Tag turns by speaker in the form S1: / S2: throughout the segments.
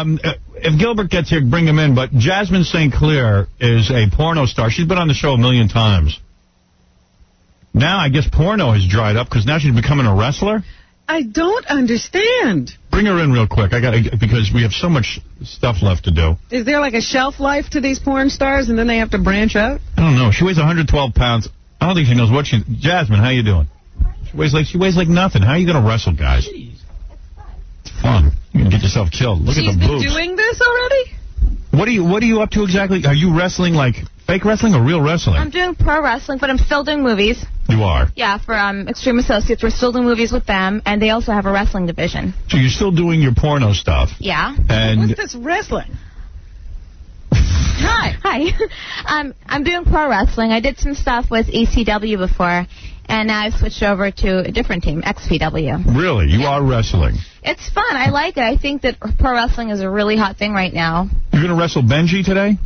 S1: if Gilbert gets here, bring him in. But Jasmin St. Clair is a porno star. She's been on the show 1,000,000 times. Now I guess porno has dried up because now she's becoming a wrestler.
S2: I don't understand.
S1: Bring her in real quick. Because we have so much stuff left to do.
S2: Is there like a shelf life to these porn stars, and then they have to branch out?
S1: I don't know. She weighs 112 pounds. I don't think she knows what she... Jasmin, how you doing? She weighs like nothing. How are you going to wrestle, guys? It's fun. You can get yourself killed. Look at the boobs.
S2: She's been doing this already?
S1: What are you up to exactly? Are you wrestling like fake wrestling or real wrestling?
S3: I'm doing pro wrestling, but I'm still doing movies.
S1: You are?
S3: Yeah, for Extreme Associates. We're still doing movies with them, and they also have a wrestling division.
S1: So you're still doing your porno stuff?
S3: Yeah.
S1: And
S2: what's this wrestling?
S3: Hi. I'm doing pro wrestling. I did some stuff with ECW before, and now I've switched over to a different team, XPW.
S1: Really? You are wrestling?
S3: It's fun. I like it. I think that pro wrestling is a really hot thing right now.
S1: You're going to wrestle Benjy today?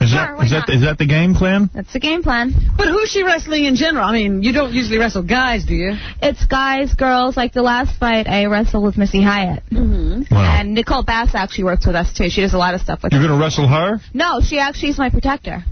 S1: Is that the game plan?
S3: That's the game plan.
S2: But who's she wrestling in general? I mean, you don't usually wrestle guys, do you?
S3: It's guys, girls. Like the last fight, I wrestled with Missy Hyatt.
S2: Mm-hmm.
S1: Wow.
S3: And Nicole Bass actually works with us, too. She does a lot of stuff with us.
S1: You're going to wrestle her?
S3: No, she actually is my protector.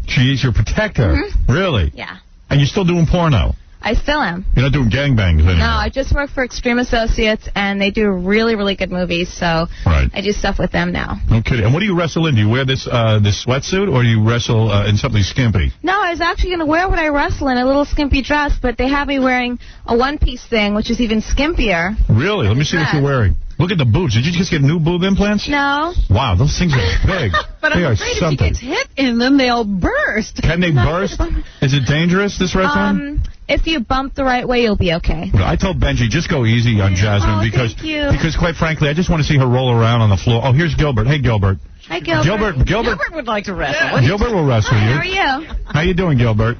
S1: She's your protector?
S3: Mm-hmm.
S1: Really?
S3: Yeah.
S1: And you're still doing porno?
S3: I still am.
S1: You're not doing gangbangs anymore?
S3: No, I just work for Extreme Associates, and they do really, really good movies, so I do stuff with them now.
S1: No kidding. And what do you wrestle in? Do you wear this sweatsuit, or do you wrestle in something skimpy?
S3: No, I was actually going to wear what I wrestle in, a little skimpy dress, but they have me wearing a one-piece thing, which is even skimpier.
S1: Really? Let me see what you're wearing. Look at the boobs. Did you just get new boob implants?
S3: No.
S1: Wow, those things are big.
S2: But I'm afraid if she gets hit in them, they'll burst.
S1: Can they burst? Is it dangerous, this wrestling?
S3: If you bump the right way, you'll be okay.
S1: I told Benjy, just go easy on Jasmin because quite frankly, I just want to see her roll around on the floor. Oh, here's Gilbert. Hey, Gilbert.
S3: Hi, Gilbert.
S2: Gilbert would like to wrestle.
S1: Yeah. Gilbert will wrestle you.
S3: How are you?
S1: How you doing, Gilbert?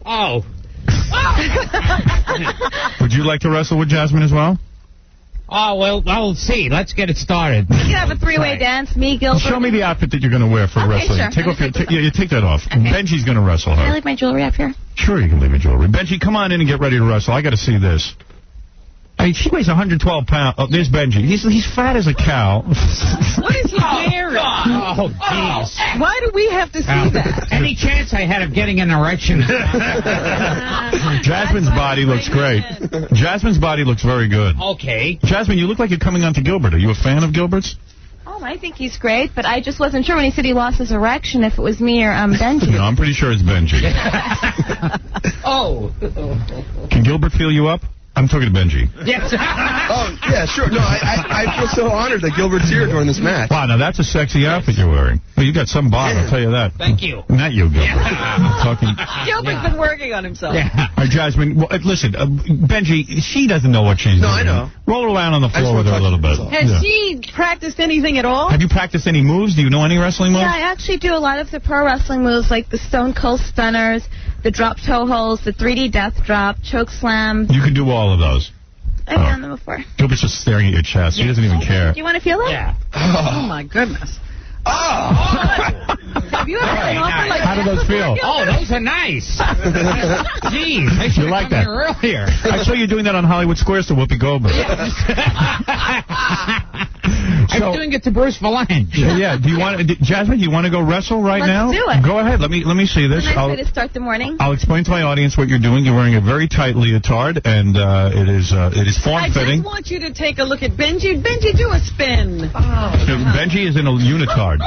S4: Oh.
S1: Would you like to wrestle with Jasmin as well?
S4: Oh, well, I'll see. Let's get it started.
S3: We can have a three-way dance. Me, Gilbert.
S1: Show me the outfit that you're going to wear for wrestling.
S3: Sure.
S1: Take off your take that off. Okay. Benjy's going to wrestle her.
S3: Can I leave my jewelry up here?
S1: Sure, you can leave your jewelry. Benjy, come on in and get ready to wrestle. I got to see this. Hey, she weighs 112 pounds. Oh, there's Benjy. He's fat as a cow.
S2: What is he wearing?
S4: Oh, jeez.
S2: Why do we have to see that?
S4: Any chance I had of getting an erection?
S1: Jasmin's body looks great. Jasmin's body looks very good.
S4: Okay.
S1: Jasmin, you look like you're coming on to Gilbert. Are you a fan of Gilbert's?
S3: Oh, I think he's great, but I just wasn't sure when he said he lost his erection if it was me or Benjy.
S1: No, I'm pretty sure it's Benjy.
S4: Oh.
S1: Can Gilbert feel you up? I'm talking to Benjy.
S4: Yes.
S5: Oh, yeah, sure. No, I feel so honored that Gilbert's here during this match.
S1: Wow, now that's a sexy outfit you're wearing. Well, you got some bod, I'll tell you that.
S4: Thank you.
S1: Not you, Gilbert.
S2: Gilbert's been working on himself.
S1: All right, Jasmin, well, listen, Benjy, she doesn't know what she's doing.
S5: No, I know.
S1: Roll around on the floor with her a little bit.
S2: Has she practiced anything at all?
S1: Have you practiced any moves? Do you know any wrestling moves?
S3: Yeah, I actually do a lot of the pro wrestling moves, like the Stone Cold Stunners, the drop toe holds, the 3D death drop, choke slam.
S1: You can do all of those.
S3: I've done them before.
S1: Gilbert's just staring at your chest. She doesn't even care.
S3: Do you want to feel it?
S4: Yeah.
S2: Oh, my goodness.
S5: Oh!
S2: Have you ever been offered like
S1: How do those feel?
S4: Oh, those are nice. Jeez, I should
S1: You like
S4: have
S1: that?
S4: come here earlier.
S1: I saw you doing that on Hollywood Squares to Whoopi Goldberg.
S4: I'm doing it to Bruce Valanche.
S1: Yeah. Do you want, Jasmin? Do you want to go wrestle now?
S3: Let's do it.
S1: Go ahead. Let me see this.
S3: It's a nice way to start the morning.
S1: I'll explain to my audience what you're doing. You're wearing a very tight leotard, and it is form-fitting.
S2: I just want you to take a look at Benjy. Benjy, do a spin.
S1: Benjy is in a unitard.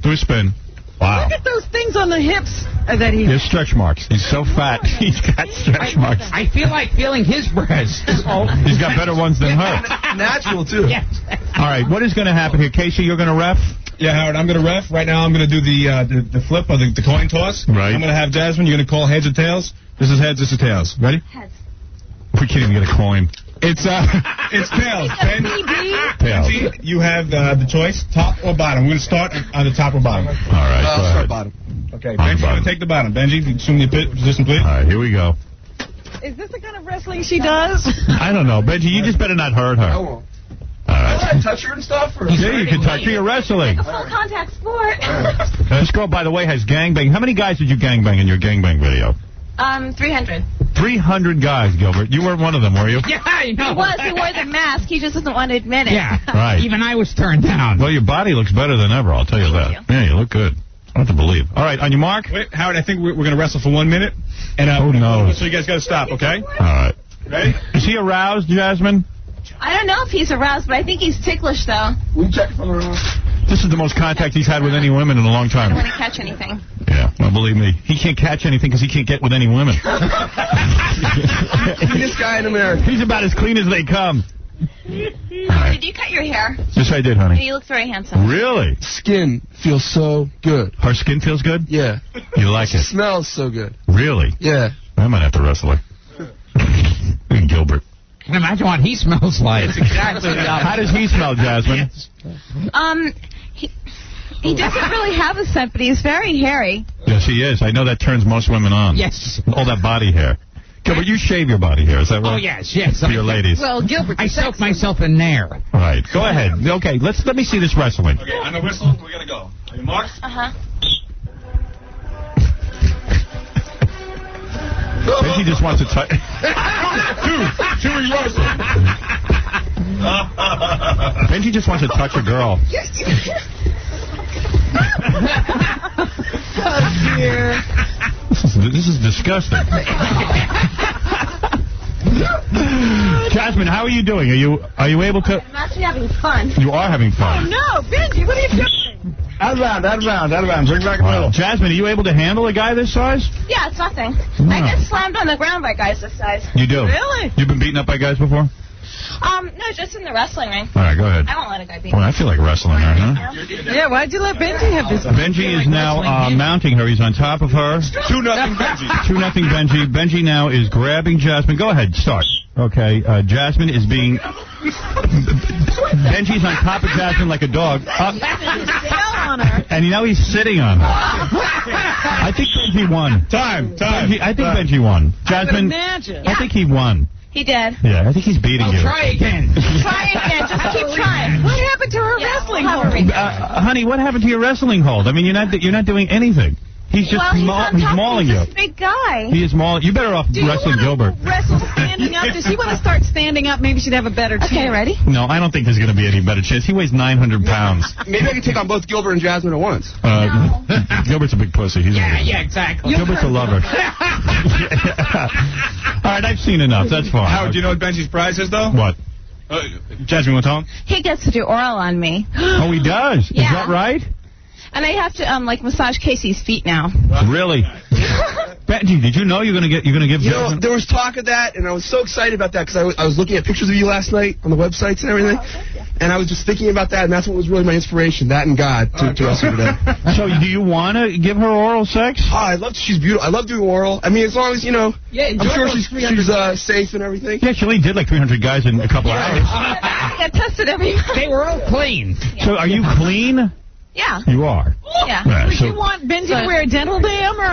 S1: Do a spin. Wow.
S2: Look at those things on the hips that he
S1: There's stretch marks. He's so fat. He's got stretch marks.
S4: I feel like feeling his breasts.
S1: He's got better ones than her.
S5: Natural, too.
S4: Yes.
S1: All right, what is going to happen here? Casey, you're going to ref?
S6: Yeah, Howard, I'm going to ref. Right now I'm going to do the flip or the coin toss.
S1: Right.
S6: I'm going to have Jasmin. You're going to call heads or tails. This is heads, this is tails. Ready?
S3: Heads.
S1: We can't even get a coin.
S6: It's tails.
S1: Tails.
S6: Benjy, you have the choice, top or bottom. We're going to start on the top or bottom.
S1: All right, go ahead.
S5: Start bottom.
S6: Okay, Benjy, I'm going to take the bottom. Benjy, assume your position, please.
S1: All right, here we go.
S2: Is this the kind of wrestling she does?
S1: I don't know. Benjy, you just better not hurt her.
S5: I won't.
S1: All right.
S5: Can I touch her and stuff? Or
S1: Yeah, you can touch her. You're wrestling.
S3: A full contact sport.
S1: This girl, by the way, has gangbang. How many guys did you gangbang in your gangbang video?
S3: 300.
S1: 300 guys, Gilbert. You weren't one of them, were you?
S4: Yeah, I know.
S3: He wore the mask. He just doesn't want to admit it.
S4: Yeah,
S1: right.
S4: Even I was turned down.
S1: Well, your body looks better than ever, I'll tell you that. Yeah, you look good. I have to believe. All right, on your mark?
S6: Wait, Howard, I think we're going to wrestle for 1 minute. And,
S1: oh, no.
S6: So you guys got to stop, okay?
S1: All right.
S6: Ready?
S1: Is he aroused, Jasmine?
S3: I don't know if he's aroused, but I think he's ticklish, though.
S5: We check from around.
S1: This is the most contact he's had with any women in a long time.
S3: I don't want to catch anything.
S1: Yeah, well, believe me. He can't catch anything because he can't get with any women.
S5: Cleanest guy in America.
S1: He's about as clean as they come.
S3: Did you cut your hair?
S1: Yes, I did, honey.
S3: You look very handsome.
S1: Really?
S5: Skin feels so good.
S1: Her skin feels good?
S5: Yeah.
S1: You like it?
S5: Smells so good.
S1: Really?
S5: Yeah.
S1: I might have to wrestle her. Gilbert.
S4: Can you imagine what he smells like?
S6: Exactly.
S1: How does he smell, Jasmine?
S3: He doesn't really have a scent, but he's very hairy.
S1: Yes, he is. I know that turns most women on.
S4: Yes.
S1: All that body hair. Gilbert, you shave your body hair, is that right?
S4: Oh, yes.
S1: For your ladies.
S2: Well, Gilbert,
S4: I soak myself in there.
S1: All right, go ahead. Okay, let me see this wrestling.
S6: Okay, on the whistle, we got to go. Are you marked?
S3: Uh-huh.
S1: Benjy just wants to touch.
S6: Two reversal.
S1: Benjy just wants to touch a girl.
S2: Oh, dear.
S1: This is disgusting. Jasmine, how are you doing? Are you able to?
S3: I'm actually having fun.
S1: You are having fun.
S2: No, Benjy, what are you doing?
S5: Out round. Bring back a
S1: Wow. Jasmine, are you able to handle a guy this size?
S3: Yeah, it's nothing.
S1: No.
S3: I get slammed on the ground by guys this size.
S1: You do?
S2: Really?
S1: You've been beaten up by guys before?
S3: No, just in the wrestling ring.
S1: All right, go ahead.
S3: I won't let a guy beat
S1: Well,
S3: me.
S1: I feel like wrestling her, huh?
S2: Yeah, why'd you let Benjy have this?
S1: Benjy is now mounting her. He's on top of her.
S6: 2-0 Benjy.
S1: 2-0 Benjy. Benjy now is grabbing Jasmine. Go ahead, start. Okay, Jasmine is being... Benjy's on top of Jasmine like a dog.
S2: On her.
S1: And now he's sitting on her. I think Benjy won.
S6: Time.
S1: Benjy, I think Benjy won. Jasmine,
S2: Imagine.
S1: I think he won.
S3: He did.
S1: Yeah, I think he's beating you.
S4: Try again.
S3: Try again. Just keep trying.
S2: What happened to her wrestling
S3: we'll have a
S2: hold?
S3: rematch.
S1: Honey, what happened to your wrestling hold? I mean, you're not doing anything. He's just
S3: Well, he's on
S1: he's
S3: top.
S1: mauling
S3: He's
S1: you.
S3: just a big guy.
S1: He is mauling. You better off
S2: Do you
S1: wrestling
S2: want
S1: Gilbert.
S2: to wrestle standing up? Does he want to start standing up? Maybe she'd have a better chance.
S3: Okay, ready?
S1: No, I don't think there's going to be any better chance. He weighs 900 pounds.
S5: Maybe I can take on both Gilbert and Jasmine at once.
S1: Gilbert's a big pussy. He's
S4: Yeah, exactly.
S1: Gilbert's a lover. All right, I've seen enough. That's fine.
S6: Howard, do you know what Benji's prize is, though?
S1: What?
S6: Jasmine, want to tell him?
S3: He gets to do oral on me.
S1: Oh, he does?
S3: Yeah.
S1: Is that right?
S3: And I have to massage Casey's feet now.
S1: Really? Benjy, did you know you're gonna give
S5: You know,
S1: Jasmine?
S5: there was talk of that, and I was so excited about that because I was looking at pictures of you last night on the websites and everything, and I was just thinking about that, and that's what was really my inspiration, that and God, to wrestle today.
S1: So, do you want to give her oral sex?
S5: Oh, I love. She's beautiful. I love doing oral. I mean, as long as I'm sure she's safe and everything.
S1: Yeah, she only did like 300 guys in a couple hours.
S3: I get tested every month.
S4: They were all clean.
S1: So, are you clean?
S3: Yeah.
S1: You are.
S3: Yeah.
S1: Right,
S2: Would
S1: so-
S2: you want Benjy to wear a dental dam or?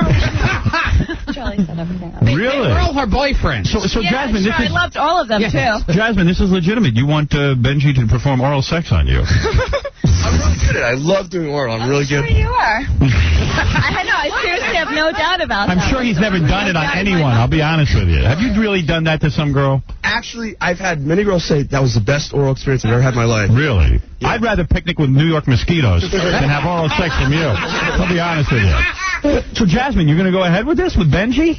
S3: Charlie set everything up.
S1: Really?
S4: They were all her boyfriends.
S1: So
S3: Yeah,
S1: Jasmine,
S3: sure,
S1: this is
S3: I loved all of them,
S4: Yes.
S3: too.
S1: Jasmine, this is legitimate. You want Benjy to perform oral sex on you?
S5: I'm really good at it. I love doing oral. I'm really
S3: Sure
S5: good.
S3: you are. I know. I seriously have no doubt about
S1: I'm
S3: that.
S1: sure he's never done it on anyone. I'll be honest with you. Have you really done that to some girl?
S5: Actually, I've had many girls say that was the best oral experience I've ever had in my life.
S1: Really? Yeah. I'd rather picnic with New York mosquitoes than have oral sex from you. I'll be honest with you. So, Jasmine, you're going to go ahead with this with Benjy?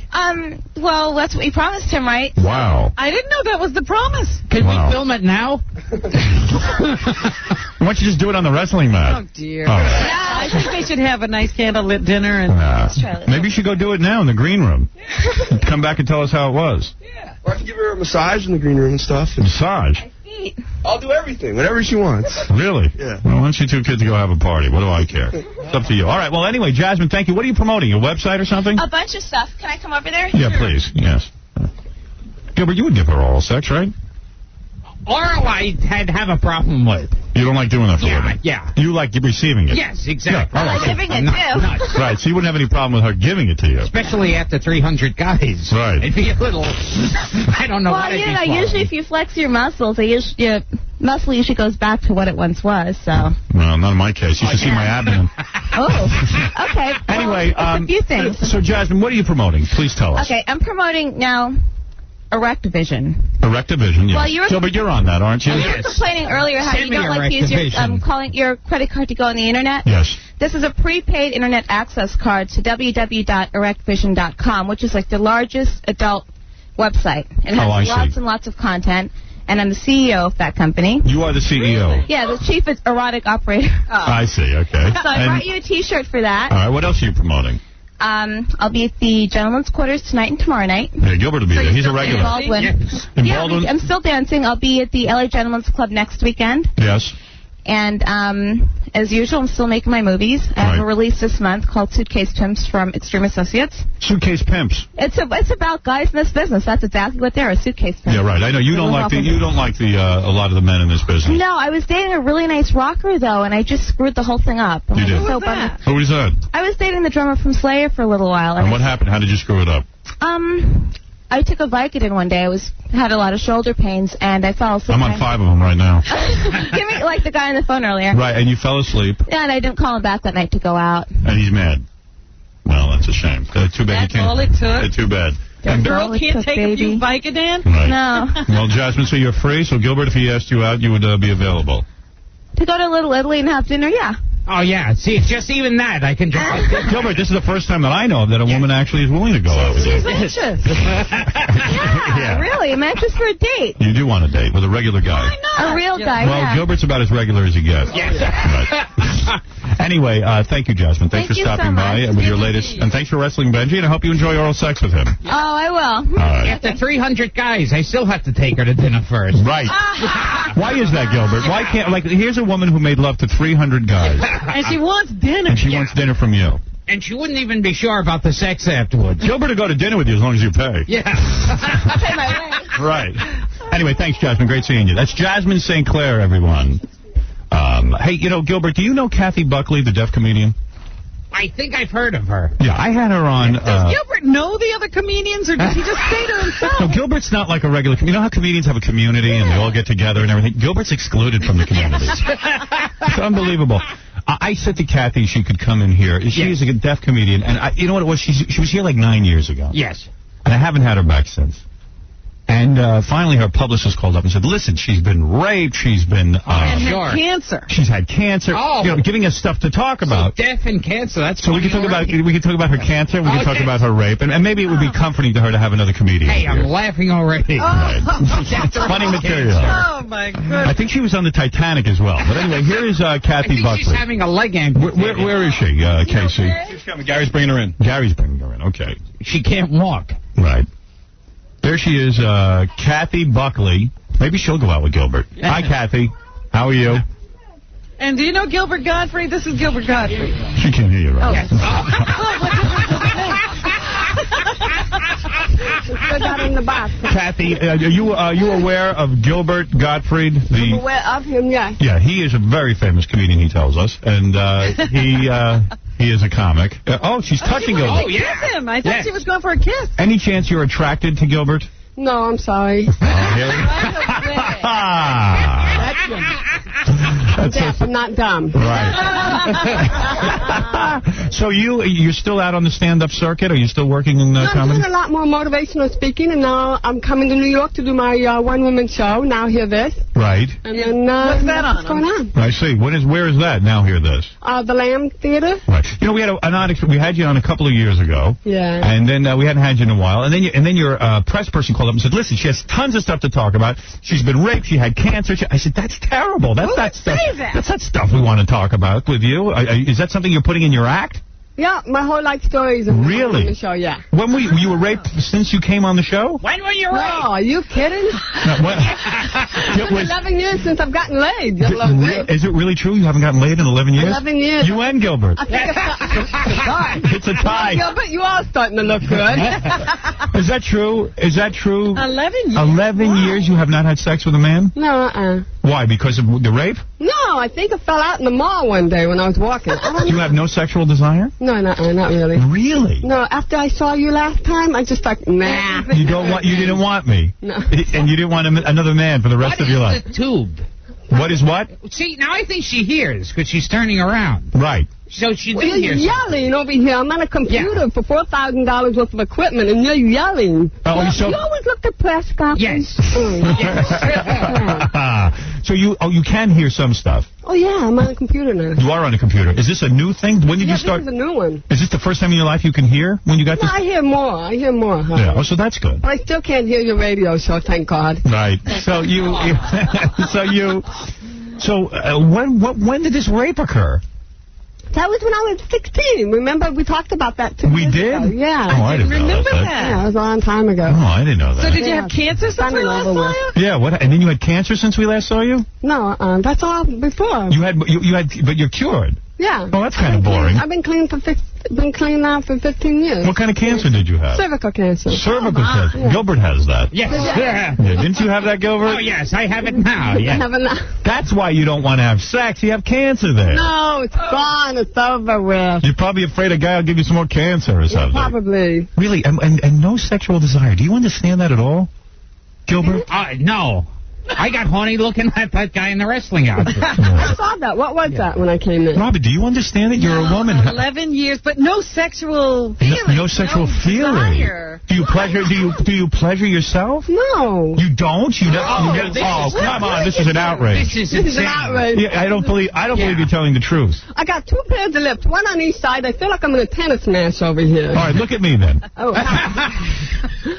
S3: Well, that's what we promised him, right?
S1: Wow.
S2: I didn't know that was the promise.
S4: Can
S1: Wow.
S4: we film it now?
S1: Why don't you just do it on the wrestling mat?
S2: Oh, dear.
S1: Oh.
S2: I think they should have a nice candlelit dinner. And
S1: Maybe you should go do it now in the green room. Come back and tell us how it was.
S5: Or I can give her a massage in the green room and stuff. And
S1: Massage?
S5: I'll do everything, whatever she wants.
S1: Really?
S5: Yeah.
S1: Well, why don't you two kids go have a party? What do I care? It's up to you. All right. Well, anyway, Jasmine, thank you. What are you promoting? Your website or something?
S3: A bunch of stuff. Can I come over there?
S1: Yeah, please. Yes. Gilbert, you would give her oral sex, right?
S4: Oral I have a problem with.
S1: You don't like doing that for women?
S4: Yeah.
S1: You like receiving it?
S4: Yes, exactly.
S1: Yeah, all
S3: I like
S1: right.
S3: giving it,
S4: Not-
S3: too.
S4: nuts.
S1: Right, so you wouldn't have any problem with her giving it to you.
S4: Especially after 300 guys.
S1: Right.
S4: It'd be a little... I don't know
S3: Well,
S4: what it'd
S3: you
S4: be
S3: know,
S4: for.
S3: usually if you flex your muscles, you muscle usually goes back to what it once was, so.
S1: Well, not in my case. You should see my abdomen.
S3: Oh, okay.
S1: Anyway,
S3: a few things.
S1: So, Jasmin, what are you promoting? Please tell us.
S3: Okay, I'm promoting now Erectivision.
S1: Erectivision, yes.
S3: Well, you were
S1: Gilbert, you're on that, aren't you?
S3: You were complaining earlier how you don't like to use your, calling your credit card to go on the internet.
S1: Yes.
S3: This is a prepaid internet access card to www.erectvision.com, which is like the largest adult website. It has lots and lots of content, and I'm the CEO of that company.
S1: You are the CEO?
S3: Yeah, the chief erotic operator.
S1: I see, okay.
S3: So I brought you a T-shirt for that.
S1: All right, what else are you promoting?
S3: I'll be at the Gentleman's Quarters tonight and tomorrow night.
S1: Yeah, Gilbert will be there. He's a regular.
S3: Baldwin.
S1: Yes. In Baldwin?
S3: I'm still dancing. I'll be at the LA Gentleman's Club next weekend.
S1: Yes.
S3: And as usual, I'm still making my movies. I have a release this month called Suitcase Pimps from Extreme Associates.
S1: Suitcase Pimps.
S3: It's about guys in this business. That's exactly what they are, suitcase pimps.
S1: Yeah, right. I know you don't like a lot of the men in this business.
S3: No, I was dating a really nice rocker though, and I just screwed the whole thing up.
S1: You did.
S3: So bummed.
S1: Who was that?
S3: I was dating the drummer from Slayer for a little while.
S1: And what happened? How did you screw it up?
S3: I took a Vicodin one day. I had a lot of shoulder pains, and I fell asleep.
S1: I'm on 5 of them right now.
S3: Give me like the guy on the phone earlier.
S1: Right, and you fell asleep.
S3: Yeah, and I didn't call him back that night to go out.
S1: And he's mad. Well, that's a shame. Too bad.
S2: That's all it took.
S1: Too bad.
S2: A girl can't take a few Vicodin?
S1: Right.
S3: No.
S1: Well, Jasmin, so you're free. So Gilbert, if he asked you out, you would be available.
S3: To go to Little Italy and have dinner, yeah.
S4: Oh, yeah. See, it's just even that. I can just...
S1: Gilbert, this is the first time that I know that a woman actually is willing to go out with you.
S2: She's anxious.
S3: Yeah, really. I'm anxious for a date.
S1: You do want a date with a regular guy.
S2: Why not?
S3: A real guy,
S1: Well, Gilbert's about as regular as he gets.
S4: Yes.
S1: Right. Anyway, thank you, Jasmin. Thanks for stopping by with your latest. And thanks for wrestling Benjy, and I hope you enjoy oral sex with him.
S3: Oh, I will.
S1: All right.
S4: After 300 guys, I still have to take her to dinner first.
S1: Right. Why is that, Gilbert? Why can't, here's a woman who made love to 300 guys.
S2: And she wants dinner.
S1: And she wants dinner from you.
S4: And she wouldn't even be sure about the sex afterwards.
S1: Gilbert will go to dinner with you as long as you pay.
S4: Yeah.
S3: I'll pay my way.
S1: Right. Anyway, thanks, Jasmin. Great seeing you. That's Jasmin St. Clair, everyone. Hey, Gilbert, do you know Kathy Buckley, the deaf comedian?
S4: I think I've heard of her.
S1: Yeah, I had her on...
S2: Does Gilbert know the other comedians, or does he just stay to himself?
S1: No, Gilbert's not like a regular... You know how comedians have a community and they all get together and everything? Gilbert's excluded from the community. It's unbelievable. I said to Kathy she could come in here. She is a deaf comedian, and you know what it was? She was here like 9 years ago.
S4: Yes.
S1: And I haven't had her back since. And finally her publicist called up and said, listen, she's been raped, she's been...
S2: and had cancer.
S1: She's had cancer.
S4: Oh.
S1: Giving us stuff to talk about.
S4: So deaf and cancer, that's
S1: so we can talk about her cancer, we can talk about her rape, and maybe it would be comforting to her to have another comedian
S4: Hey,
S1: here.
S4: I'm laughing already.
S1: Funny material.
S2: Oh, my goodness.
S1: I think she was on the Titanic as well. But anyway, here is Kathy Buckley.
S4: She's having a leg amputated.
S1: Where is she, Casey?
S6: She's coming. Gary's bringing her in.
S1: Gary's bringing her in, okay.
S4: She can't walk.
S1: Right. There she is, Kathy Buckley. Maybe she'll go out with Gilbert. Hi, Kathy. How are you?
S2: And do you know Gilbert Gottfried? This is Gilbert Gottfried.
S1: She can't hear you, right?
S7: In the box.
S1: Kathy, are you aware of Gilbert Gottfried?
S7: I'm aware of him, yes.
S1: Yeah, he is a very famous comedian, he tells us. And he is a comic. She's touching Gilbert.
S2: Oh, yeah. Kiss him. I thought she was going for a kiss.
S1: Any chance you're attracted to Gilbert?
S7: No, I'm sorry.
S1: That's
S7: I'm not dumb.
S1: Right. So you're still out on the stand-up circuit? Are you still working in comedy?
S7: I'm doing a lot more motivational speaking, and now I'm coming to New York to do my one-woman show, Now Hear This.
S1: Right.
S7: And then,
S2: what's that on?
S7: What's going on?
S1: I see. Where is that? Now Hear This.
S7: The Lamb Theater.
S1: Right. We had we had you on a couple of years ago.
S7: Yeah.
S1: And then we hadn't had you in a while. And then your press person called up and said, listen, she has tons of stuff to talk about. She's been raped. She had cancer. I said, that's terrible. That's that stuff. That's not stuff we want to talk about with you. Is that something you're putting in your act?
S7: Yeah, my whole life story is on the show, yeah.
S1: When you were raped since you came on the show?
S4: When were you raped?
S7: No, are you kidding?
S1: It was
S7: 11 years since I've gotten laid.
S1: Is it really true? You haven't gotten laid in 11 years?
S7: 11 years.
S1: You and Gilbert.
S7: I think
S1: it's a tie.
S7: Gilbert, you are starting to look good.
S1: Is that true?
S2: 11 years.
S1: 11 years you have not had sex with a man?
S7: No,
S1: Why? Because of the rape?
S7: No, I think I fell out in the mall one day when I was walking.
S1: You have no sexual desire?
S7: No, not really.
S1: Really?
S7: No, after I saw you last time, I just like, nah.
S1: You didn't want me?
S7: No.
S1: And you didn't want another man for the rest of your life?
S4: What is the tube?
S1: What is what?
S4: See, now I think she hears because she's turning around.
S1: Right.
S4: So she did
S7: You're
S4: hear
S7: yelling over here. I'm on a computer for $4,000 worth of equipment, and you're yelling. You always look depressed, Gottfried.
S4: Yes.
S1: So you can hear some stuff.
S7: Oh, yeah, I'm on a computer now.
S1: You are on a computer. Is this a new thing? When did you start?
S7: This is a new one.
S1: Is this the first time in your life you can hear when you got this?
S7: I hear more.
S1: Yeah. Oh, so that's good.
S7: But I still can't hear your radio show, thank God.
S1: Right. So when did this rape occur?
S7: That was when I was 16. Remember, we talked about that 2 years ago. Yeah.
S1: Oh, I didn't
S2: remember that.
S7: Yeah, it was a long time ago.
S1: Oh, I didn't know that.
S2: So did you have cancer since we last saw you?
S1: Yeah, what? And then you had cancer since we last saw you?
S7: No, that's all before.
S1: But you're cured.
S7: Yeah.
S1: Oh, that's kind of boring.
S7: I've been clean now for 15 years.
S1: What kind of cancer did you have?
S7: Cervical cancer.
S1: Cervical cancer.
S7: Yeah.
S1: Gilbert has that.
S4: Yes.
S1: Yeah. Didn't you have that, Gilbert?
S4: Oh, yes, I have it now. Yeah.
S7: I have it now.
S1: That's why you don't want to have sex. You have cancer there.
S7: No, it's gone. It's over with.
S1: You're probably afraid a guy will give you some more cancer or something.
S7: Probably.
S1: Really? And no sexual desire. Do you understand that at all, Gilbert?
S4: No. I got horny looking at that guy in the wrestling outfit.
S7: I saw that. What was that when I came in?
S1: Robbie, do you understand that you're a woman?
S2: 11 years, but no sexual feeling.
S1: No sexual feeling.
S2: Desire.
S1: Do you pleasure yourself?
S7: No.
S1: You don't? Come on, this is an outrage.
S4: This is
S7: an outrage.
S1: Yeah, I don't believe you're telling the truth.
S7: I got 2 pairs of lips, one on each side. I feel like I'm in a tennis match over here.
S1: All right, look at me then.
S7: Oh.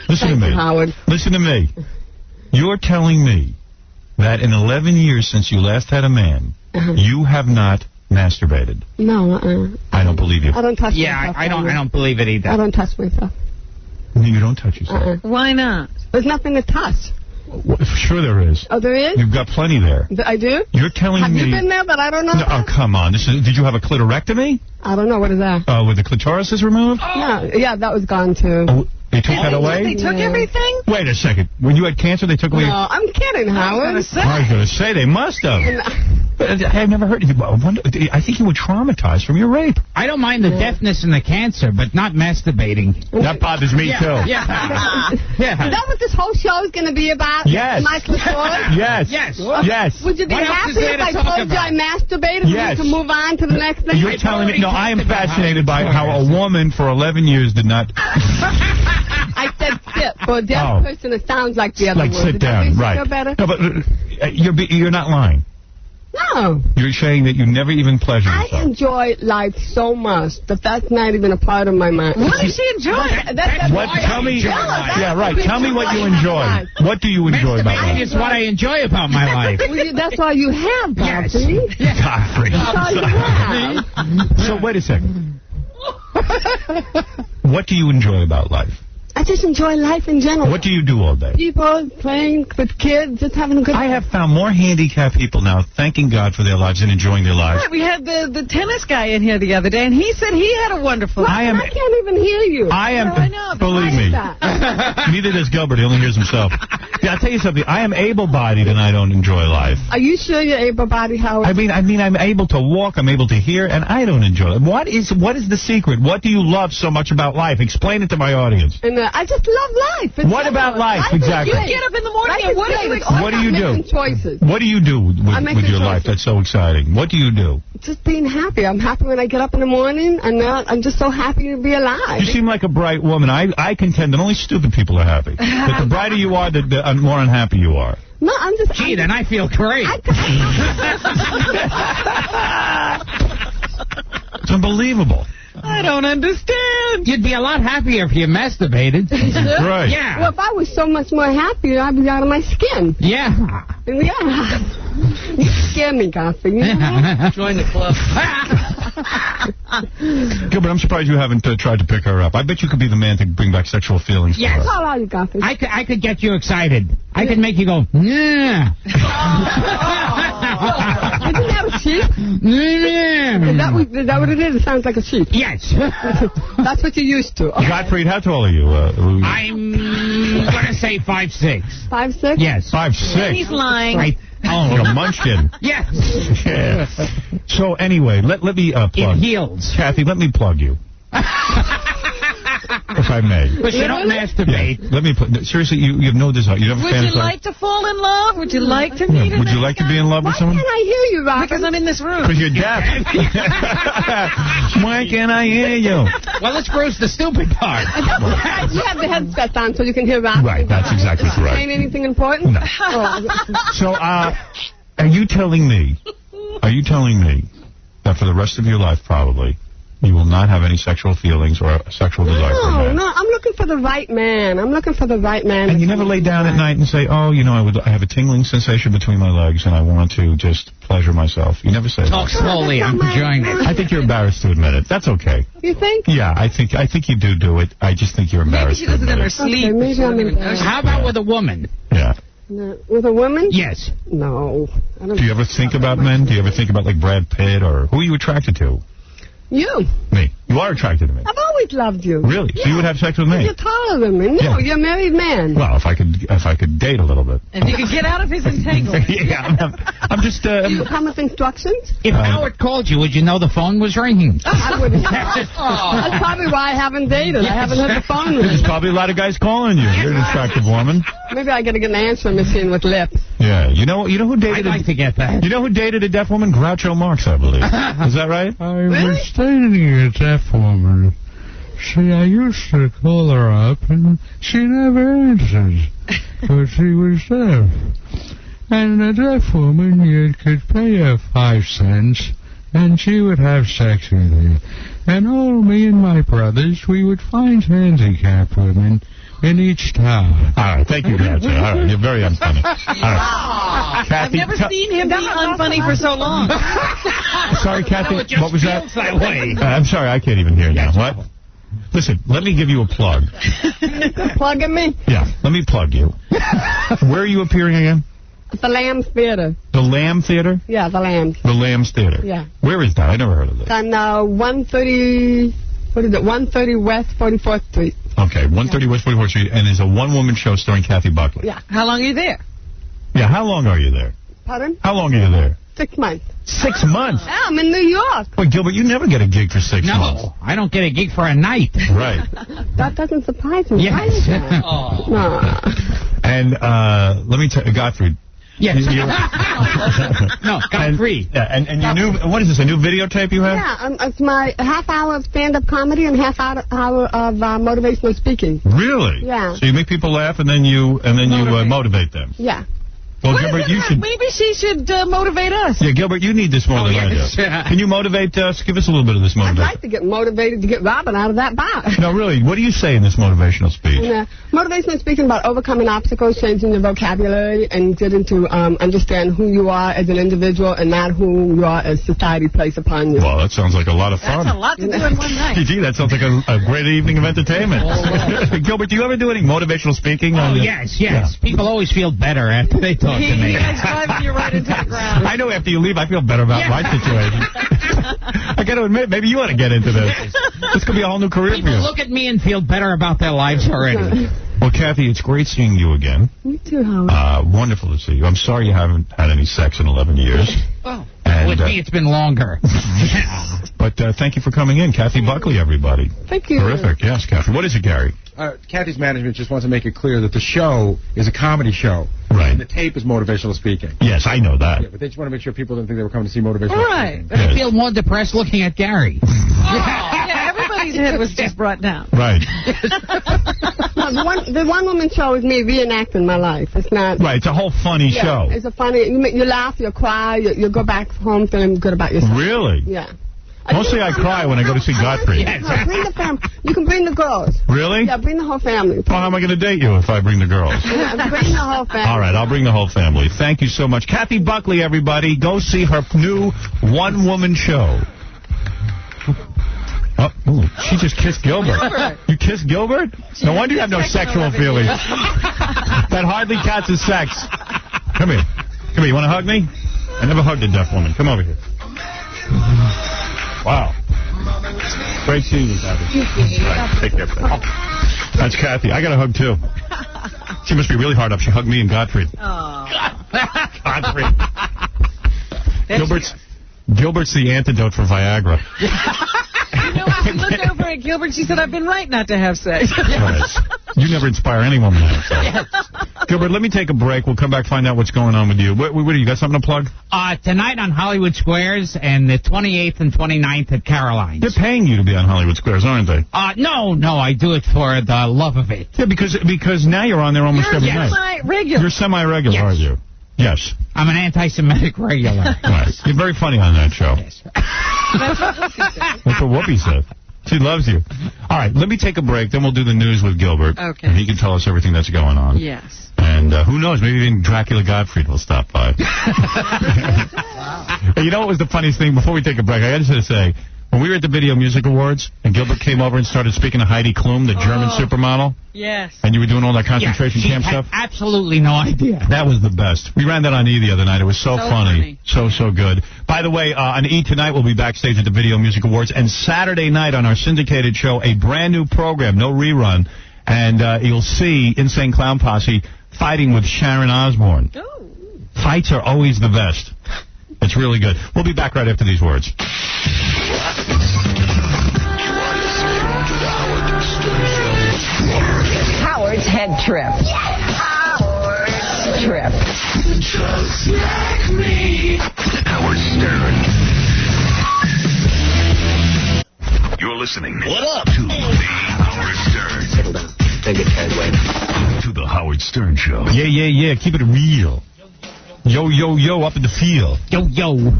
S1: Listen to me.
S7: Howard.
S1: Listen to me. You're telling me that in 11 years since you last had a man, you have not masturbated.
S7: No,
S1: I don't believe you.
S7: I don't touch myself.
S4: Yeah, I don't believe it either.
S7: I don't touch myself.
S1: You don't touch yourself.
S2: Why not?
S7: There's nothing to touch.
S1: Sure there is.
S7: Oh, there is?
S1: You've got plenty there.
S7: I do?
S1: You're telling me...
S7: Have you been there, but I don't know?
S1: No, oh, come on. Did you have a clitorectomy?
S7: I don't know. What is that?
S1: With the clitoris is removed?
S7: Yeah, that was gone, too.
S1: Oh, they took that away?
S2: They took everything?
S1: Wait a second. When you had cancer, they took away...
S7: No, I'm kidding, Howard.
S1: I was going to say, they must have. I've never heard of you. I think you were traumatized from your rape.
S4: I don't mind the deafness and the cancer, but not masturbating.
S1: That bothers me, too.
S4: Yeah.
S7: Is that what this whole show is going to be about?
S1: Yes.
S7: My clitoris?
S1: Yes.
S4: Yes.
S7: Would you be happy if I told you I masturbated and we can move on to the next thing?
S1: You're telling me... No, I am fascinated by how a woman for 11 years did not...
S7: I said sit. For a deaf person, it sounds like the other word.
S1: Like sit down, right.
S7: Better?
S1: No, but you're not lying.
S7: No.
S1: You're saying that you never even pleasure yourself.
S7: I enjoy life so much that that's not even a part of my mind.
S2: What does she enjoy?
S1: Tell me. Yeah, right. Tell me what you enjoy. What do you enjoy about life?
S4: It's what I enjoy about my life.
S7: Well, that's all you have, Gottfried.
S1: Yes. Gottfried.
S7: That's all you have.
S1: So wait a second. What do you enjoy about life?
S7: I just enjoy life in general.
S1: What do you do all day?
S7: People playing with kids, just having a good time.
S1: I have found more handicapped people now thanking God for their lives and enjoying their lives.
S2: Right, we had the tennis guy in here the other day, and he said he had a wonderful
S7: time. I can't even hear you.
S1: I know. Believe me. Neither does Gilbert. He only hears himself. Yeah, I'll tell you something. I am able-bodied and I don't enjoy life.
S7: Are you sure you're able-bodied, Howard?
S1: I mean, I'm able to walk, I'm able to hear, and I don't enjoy it. What is the secret? What do you love so much about life? Explain it to my audience.
S7: And I just love life.
S1: What about life, exactly?
S2: You get up in the morning and what do you
S7: do? Choices.
S1: What do you do with your life that's so exciting? What do you do?
S7: Just being happy. I'm happy when I get up in the morning, and I'm just so happy to be alive.
S1: You seem like a bright woman. I contend that only stupid people are happy. That the brighter you are, the more unhappy you are.
S7: No, I'm just...
S4: Gee, then I feel great.
S1: It's unbelievable.
S2: I don't understand.
S4: You'd be a lot happier if you masturbated.
S1: Right.
S4: Yeah.
S7: Well, if I was so much more happier, I'd be out of my skin.
S4: Yeah.
S7: Yeah. You scare me, Gottfried. You know?
S2: Join the club.
S1: Gilbert, I'm surprised you haven't tried to pick her up. I bet you could be the man to bring back sexual feelings.
S4: Yes.
S7: How are you, Gottfried?
S4: I could get you excited. I could make you go, yeah.
S7: Isn't that a sheep? Is that what it is? It sounds like a sheep.
S4: Yes.
S7: That's what you're used to. Okay.
S1: Gottfried, how tall are you?
S4: I'm going to say 5'6".
S7: 5'6"?
S4: Yes.
S1: 5'6".
S2: He's lying.
S1: Oh, you're a munchkin.
S4: Yes.
S1: Yeah. So anyway, let me plug.
S4: In heels.
S1: Kathy, let me plug you. if I may.
S4: But you don't masturbate.
S1: Yeah. Let me put... Seriously, you have no desire. You never
S2: Would you like to fall in love? Would you like to meet him?
S1: Would you like to be in love with someone?
S7: Why can't I hear you, Robin?
S2: Because I'm in this room.
S1: Because you're deaf. Why can't I hear you?
S4: Well, let's bruise the stupid part.
S7: You have the headset on so you can hear Robin.
S1: Right, that's exactly correct.
S7: Ain't anything important?
S1: No. So, are you telling me that for the rest of your life, probably, you will not have any sexual feelings or sexual desire for a man?
S7: No, I'm looking for the right man.
S1: And you never lay down at night and say, oh, you know, I have a tingling sensation between my legs and I want to just pleasure myself. You never say that.
S4: Talk slowly. I'm enjoying it.
S1: I think you're embarrassed to admit it. That's okay.
S7: You think?
S1: Yeah, I think you do it. I just think you're embarrassed.
S2: Maybe she does it in her sleep.
S7: Okay, maybe I'm embarrassed.
S4: How about with a woman?
S1: Yeah.
S7: No. With a woman?
S4: Yes.
S7: No. I don't
S1: Do you ever think about men? Do you ever think about, like, Brad Pitt, or who are you attracted to?
S7: You.
S1: Me. You are attracted to me.
S7: I've always loved you.
S1: Really?
S7: Yeah.
S1: So you would have sex with me?
S7: You're taller than me. No,
S1: Yeah.
S7: you're a married man.
S1: Well, if I could date a little bit.
S2: If you could get out of his entanglement.
S1: Yeah, I'm just...
S7: Do you come with instructions?
S4: If Howard called you, would you know the phone was ringing?
S7: I wouldn't. That's probably why I haven't dated. I haven't had the phone ring.
S1: There's probably a lot of guys calling you. You're an attractive woman.
S7: Maybe I gotta get an answering machine with lips.
S1: Yeah. You know who dated...
S4: I'd like to get that.
S1: You know who dated a deaf woman? Groucho Marx, I believe. Is that right?
S8: I was dating a deaf woman. See, I used to call her up, and she never answered, but she was deaf. And the deaf woman, you could pay her 5 cents, and she would have sex with you. And all me and my brothers, we would find handicapped women in each town.
S1: All right, thank you, Groucho. All right, you're very unfunny. All right. Kathy,
S2: I've never seen him be unfunny for so long.
S1: Sorry, Kathy, what was that?
S4: That way.
S1: I'm sorry, I can't even hear you now. What? Listen, let me give you a plug.
S7: Plugging me?
S1: Yeah, let me plug you. Where are you appearing again?
S7: At the Lambs Theater.
S1: The Lamb Theater?
S7: Yeah, the Lambs.
S1: The Lambs Theater.
S7: Yeah.
S1: Where is that? I never heard of this.
S7: On 130... What is it? 130 West 44th Street.
S1: Okay, 130 West 44th Street, and there's a one-woman show starring Kathy Buckley.
S7: Yeah.
S2: How long are you there?
S1: Yeah, how long are you there?
S7: Pardon?
S1: How long are you there?
S7: 6 months.
S1: 6 months?
S7: Yeah, I'm in New York.
S1: Wait, Gilbert, you never get a gig for 6 months.
S4: No, I don't get a gig for a night.
S1: Right.
S7: That doesn't surprise me.
S4: Yes.
S7: No.
S1: And let me tell you, Gottfried.
S4: Yes. No, Gottfried.
S1: And your new, what is this, a new videotape you have?
S7: Yeah, it's my half hour of stand-up comedy and half hour of motivational speaking.
S1: Really?
S7: Yeah.
S1: So you make people laugh and then you motivate them.
S7: Yeah.
S1: Well, Gilbert, you should...
S2: Maybe she should motivate us.
S1: Yeah, Gilbert, you need this more than I do.
S4: yes.
S1: Can you motivate us? Give us a little bit of this
S7: I'd
S1: motivation.
S7: like to get motivated to get Robin out of that box.
S1: No, really, what do you say in this motivational speech?
S7: Yeah. Motivational speaking about overcoming obstacles, changing your vocabulary, and getting to understand who you are as an individual and not who you are as society places upon you.
S1: Well, that sounds like a lot of fun.
S2: That's a lot to do in one night.
S1: Gee, that sounds like a great evening of entertainment. Gilbert, do you ever do any motivational speaking?
S4: Oh, yes. Yeah. People always feel better after they talk to me.
S2: He is driving you right into the ground.
S1: I know after you leave, I feel better about my situation. I got to admit, maybe you ought to get into this. This could be a whole new career for
S4: People
S1: you.
S4: look at me and feel better about their lives already.
S1: Well, Kathy, it's great seeing you again.
S7: Me too, Howard.
S1: Wonderful to see you. I'm sorry you haven't had any sex in 11 years.
S4: Well,
S1: And,
S4: with me, it's been longer.
S1: But thank you for coming in. Kathy Buckley, everybody.
S7: Thank you.
S1: Terrific. Yes, Kathy. What is it, Gary?
S6: Kathy's management just wants to make it clear that the show is a comedy show.
S1: Right.
S6: And the tape is motivational speaking.
S1: Yes, I know that.
S6: Yeah, but they just want to make sure people didn't think they were coming to see motivational
S2: Right.
S6: speaking.
S4: I feel more depressed looking at Gary.
S2: Yeah, everybody's head was just brought down.
S1: Right.
S7: No, the one-woman show is me reenacting my life. It's not...
S1: Right, it's a whole funny show.
S7: It's a funny... You laugh, you cry, you go back home feeling good about yourself.
S1: Really?
S7: Yeah.
S1: Mostly I cry when I go to see Gottfried.
S7: No, bring the family. You can bring the girls.
S1: Really?
S7: Yeah, bring the whole family.
S1: Well, how am I going to date you if I bring the girls?
S7: Yeah, bring the whole family.
S1: All right, I'll bring the whole family. Thank you so much. Kathy Buckley, everybody. Go see her new one-woman show. Oh, ooh, she just kissed Gilbert. You kissed Gilbert? No wonder you have no sexual feelings. That hardly counts as sex. Come here. Come here. You want to hug me? I never hugged a deaf woman. Come over here. Wow. Great seeing you, Kathy. Right, take care. That's Kathy. I got a hug, too. She must be really hard up. She hugged me and Gottfried. Gottfried. Gilbert's the antidote for Viagra.
S2: You know she looked over at Gilbert. She said, I've been right not to have sex.
S1: Right. You never inspire any woman to have sex. Gilbert, let me take a break. We'll come back, find out what's going on with you. What do you got something to plug?
S4: Tonight on Hollywood Squares and the 28th and 29th at Caroline's.
S1: They're paying you to be on Hollywood Squares, aren't they?
S4: No, I do it for the love of it.
S1: Yeah, because now you're on there almost every night.
S2: Semi-regular.
S1: You're semi-regular,
S4: Yes.
S1: aren't you? Yes.
S4: I'm an anti-Semitic regular.
S1: Right. You're very funny on that show.
S4: Yes.
S1: That's what Whoopi said. She loves you. All right, let me take a break, then we'll do the news with Gilbert.
S2: Okay.
S1: And he can tell us everything that's going on.
S2: Yes.
S1: And who knows, maybe even Dracula Gottfried will stop by. And you know what was the funniest thing? Before we take a break, I just had to say, when we were at the Video Music Awards, and Gilbert came over and started speaking to Heidi Klum, the German supermodel,
S2: Yes.
S1: and you were doing all that concentration camp
S4: She had
S1: stuff?
S4: absolutely no idea.
S1: That was the best. We ran that on E the other night. It was so funny. So good. By the way, on E tonight, we'll be backstage at the Video Music Awards. And Saturday night on our syndicated show, a brand new program, no rerun. And you'll see Insane Clown Posse fighting with Sharon Osbourne.
S2: Oh.
S1: Fights are always the best. It's really good. We'll be back right after these words.
S9: Howard's Head Trip. Howard's Trip.
S10: Just like me. Howard Stern. You're listening. What up? To the Howard Stern.
S5: Settle down. Don't get carried away.
S10: To the Howard Stern Show.
S1: Yeah. Keep it real. Yo, up in the field.
S4: Yo.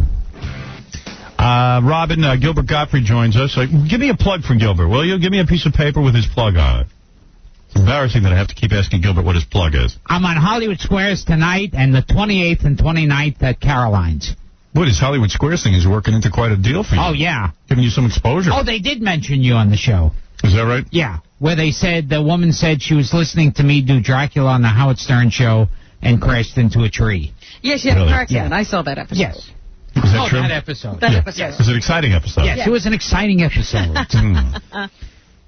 S1: Robin, Gilbert Gottfried joins us. Give me a plug from Gilbert, will you? Give me a piece of paper with his plug on it. It's embarrassing that I have to keep asking Gilbert what his plug is.
S4: I'm on Hollywood Squares tonight and the 28th and 29th at Caroline's.
S1: What, his Hollywood Squares thing is working into quite a deal for you.
S4: Oh, yeah.
S1: Giving you some exposure.
S4: Oh, they did mention you on the show.
S1: Is that right?
S4: Yeah, where they said, the woman said she was listening to me do Dracula on the Howard Stern Show and crashed into a tree.
S2: Yes, she had a car accident.
S4: Yeah.
S2: I saw that episode.
S4: Yes.
S1: Is that true?
S4: That episode.
S2: That episode.
S4: Yes.
S1: It was an exciting episode.
S4: Yes, it was an exciting episode.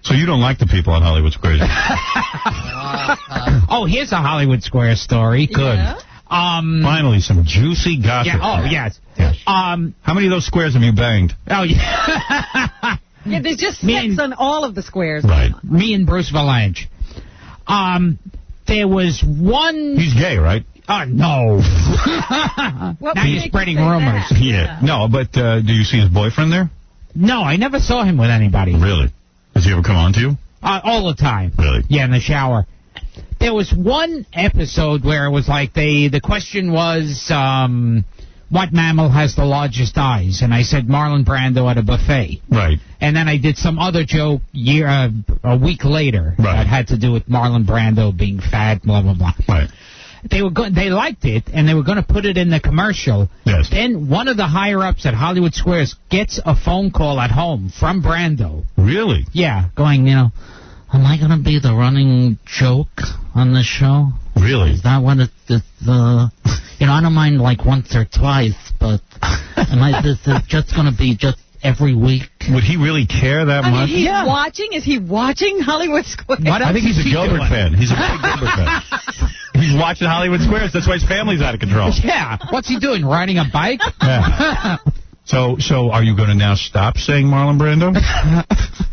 S1: So you don't like the people on Hollywood Squares?
S4: Oh, here's a Hollywood Square story.
S1: Good.
S2: Yeah.
S1: Finally, some juicy gossip.
S4: Yeah. Oh, yes.
S1: How many of those squares have you banged?
S4: Oh, yeah.
S2: Yeah, there's just sex on all of the squares.
S1: Right.
S4: Me and Bruce Valanche. There was one...
S1: He's gay, right?
S4: Oh, no. Now you're spreading rumors.
S1: Yeah. No, but do you see his boyfriend there?
S4: No, I never saw him with anybody.
S1: Really? Does he ever come on to you?
S4: All the time.
S1: Really?
S4: Yeah, in the shower. There was one episode where it was like the question was, what mammal has the largest eyes? And I said Marlon Brando at a buffet.
S1: Right.
S4: And then I did some other joke a week later that had to do with Marlon Brando being fat, blah, blah, blah.
S1: Right.
S4: They liked it, and they were going to put it in the commercial.
S1: Yes.
S4: Then one of the higher-ups at Hollywood Squares gets a phone call at home from Brando.
S1: Really?
S4: Yeah, going, am I going to be the running joke on this show?
S1: Really?
S4: Is that what it's I don't mind like once or twice, but is it just going to be just every week?
S1: Would he really care that
S2: I
S1: much?
S2: mean, he's watching? Is he watching Hollywood Squares?
S1: I think he's a Gilbert fan. He's a big Gilbert fan. He's watching Hollywood Squares. That's why his family's out of control.
S4: Yeah. What's he doing? Riding a bike?
S1: Yeah. So are you going to now stop saying Marlon Brando?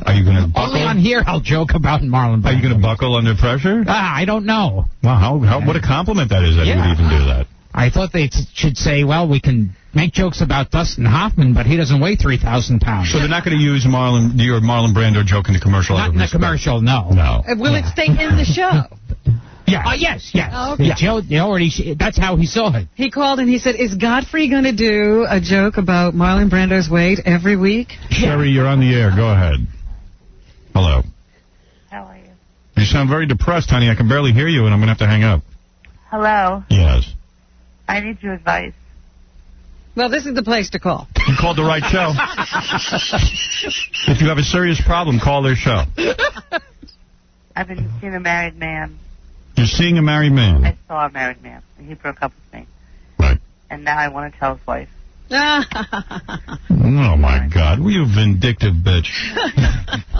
S1: Are you going to buckle?
S4: Only on here I'll joke about Marlon Brando.
S1: Are you going to buckle under pressure?
S4: I don't know.
S1: Wow, what a compliment that is that you would even do that.
S4: I thought they should say, well, we can make jokes about Dustin Hoffman, but he doesn't weigh 3,000 pounds.
S1: So they're not going to use your Marlon Brando joke in the commercial?
S4: Not in the commercial, no.
S1: No.
S2: Will it stay in the show?
S4: Yeah. Yes.
S2: Oh, okay.
S4: That's how he saw it.
S2: He called and he said, is Godfrey going to do a joke about Marlon Brando's weight every week?
S1: Sherry, you're on the air. Go ahead. Hello.
S11: How are you?
S1: You sound very depressed, honey. I can barely hear you, and I'm going to have to hang up.
S11: Hello.
S1: Yes.
S11: I need your advice.
S2: Well, this is the place to call.
S1: You called the right show. If you have a serious problem, call their show.
S11: I've been seeing a married man.
S1: You're seeing a married man?
S11: I saw a married man, and he broke up with me.
S1: Right.
S11: And now I want to tell his wife.
S1: Oh, my God. Were you a vindictive bitch?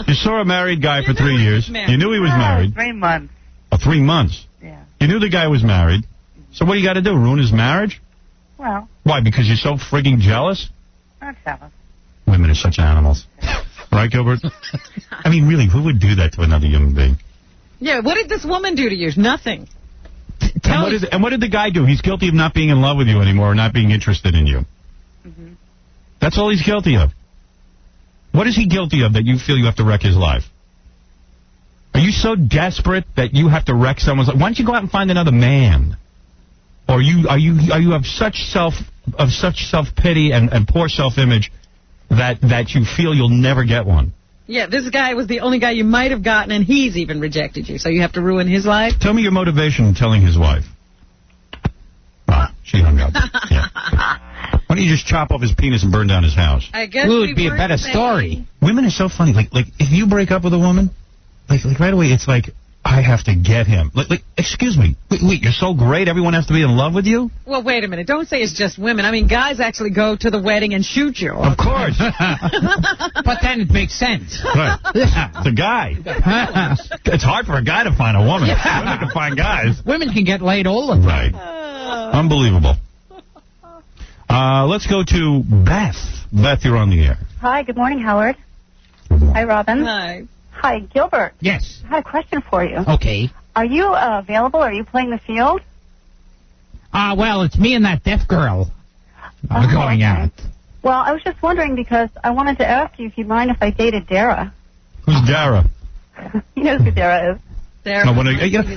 S1: You saw a married guy for 3 years. You knew he was married.
S11: 3 months.
S1: 3 months?
S11: Yeah.
S1: You knew the guy was married. So what do you got to do, ruin his marriage?
S11: Well.
S1: Why, because you're so frigging jealous?
S11: Not jealous.
S1: Women are such animals. Right, Gilbert? I mean, really, who would do that to another human being?
S2: Yeah, what did this woman do to you? Nothing.
S1: And what did the guy do? He's guilty of not being in love with you anymore or not being interested in you.
S2: Mm-hmm.
S1: That's all he's guilty of. What is he guilty of that you feel you have to wreck his life? Are you so desperate that you have to wreck someone's life? Why don't you go out and find another man? Or are you of such self-pity and poor self-image that you feel you'll never get one?
S2: Yeah, this guy was the only guy you might have gotten, and he's even rejected you, so you have to ruin his life?
S1: Tell me your motivation in telling his wife. Oh, she hung up. Yeah. Why don't you just chop off his penis and burn down his house?
S2: I guess
S4: it would be a better story.
S1: Women are so funny. Like if you break up with a woman, like right away, it's like, I have to get him. Like, excuse me. Wait, you're so great, everyone has to be in love with you?
S2: Well, wait a minute. Don't say it's just women. I mean, guys actually go to the wedding and shoot you.
S1: Of course.
S4: But then it makes sense.
S1: Right. It's a guy. It's hard for a guy to find a woman.
S4: Yeah.
S1: Women can find guys.
S4: Women can get laid all the time.
S1: Right. Unbelievable. Let's go to Beth. Beth, you're on the air.
S11: Hi, good morning, Howard. Hi, Robin.
S2: Hi.
S11: Hi, Gilbert.
S4: Yes.
S11: I had a question for you.
S4: Okay.
S11: Are you available? Are you playing the field?
S4: Well, it's me and that deaf girl going out.
S11: Well, I was just wondering because I wanted to ask you if you'd mind if I dated Dara.
S1: Who's Dara?
S11: He knows who Dara is.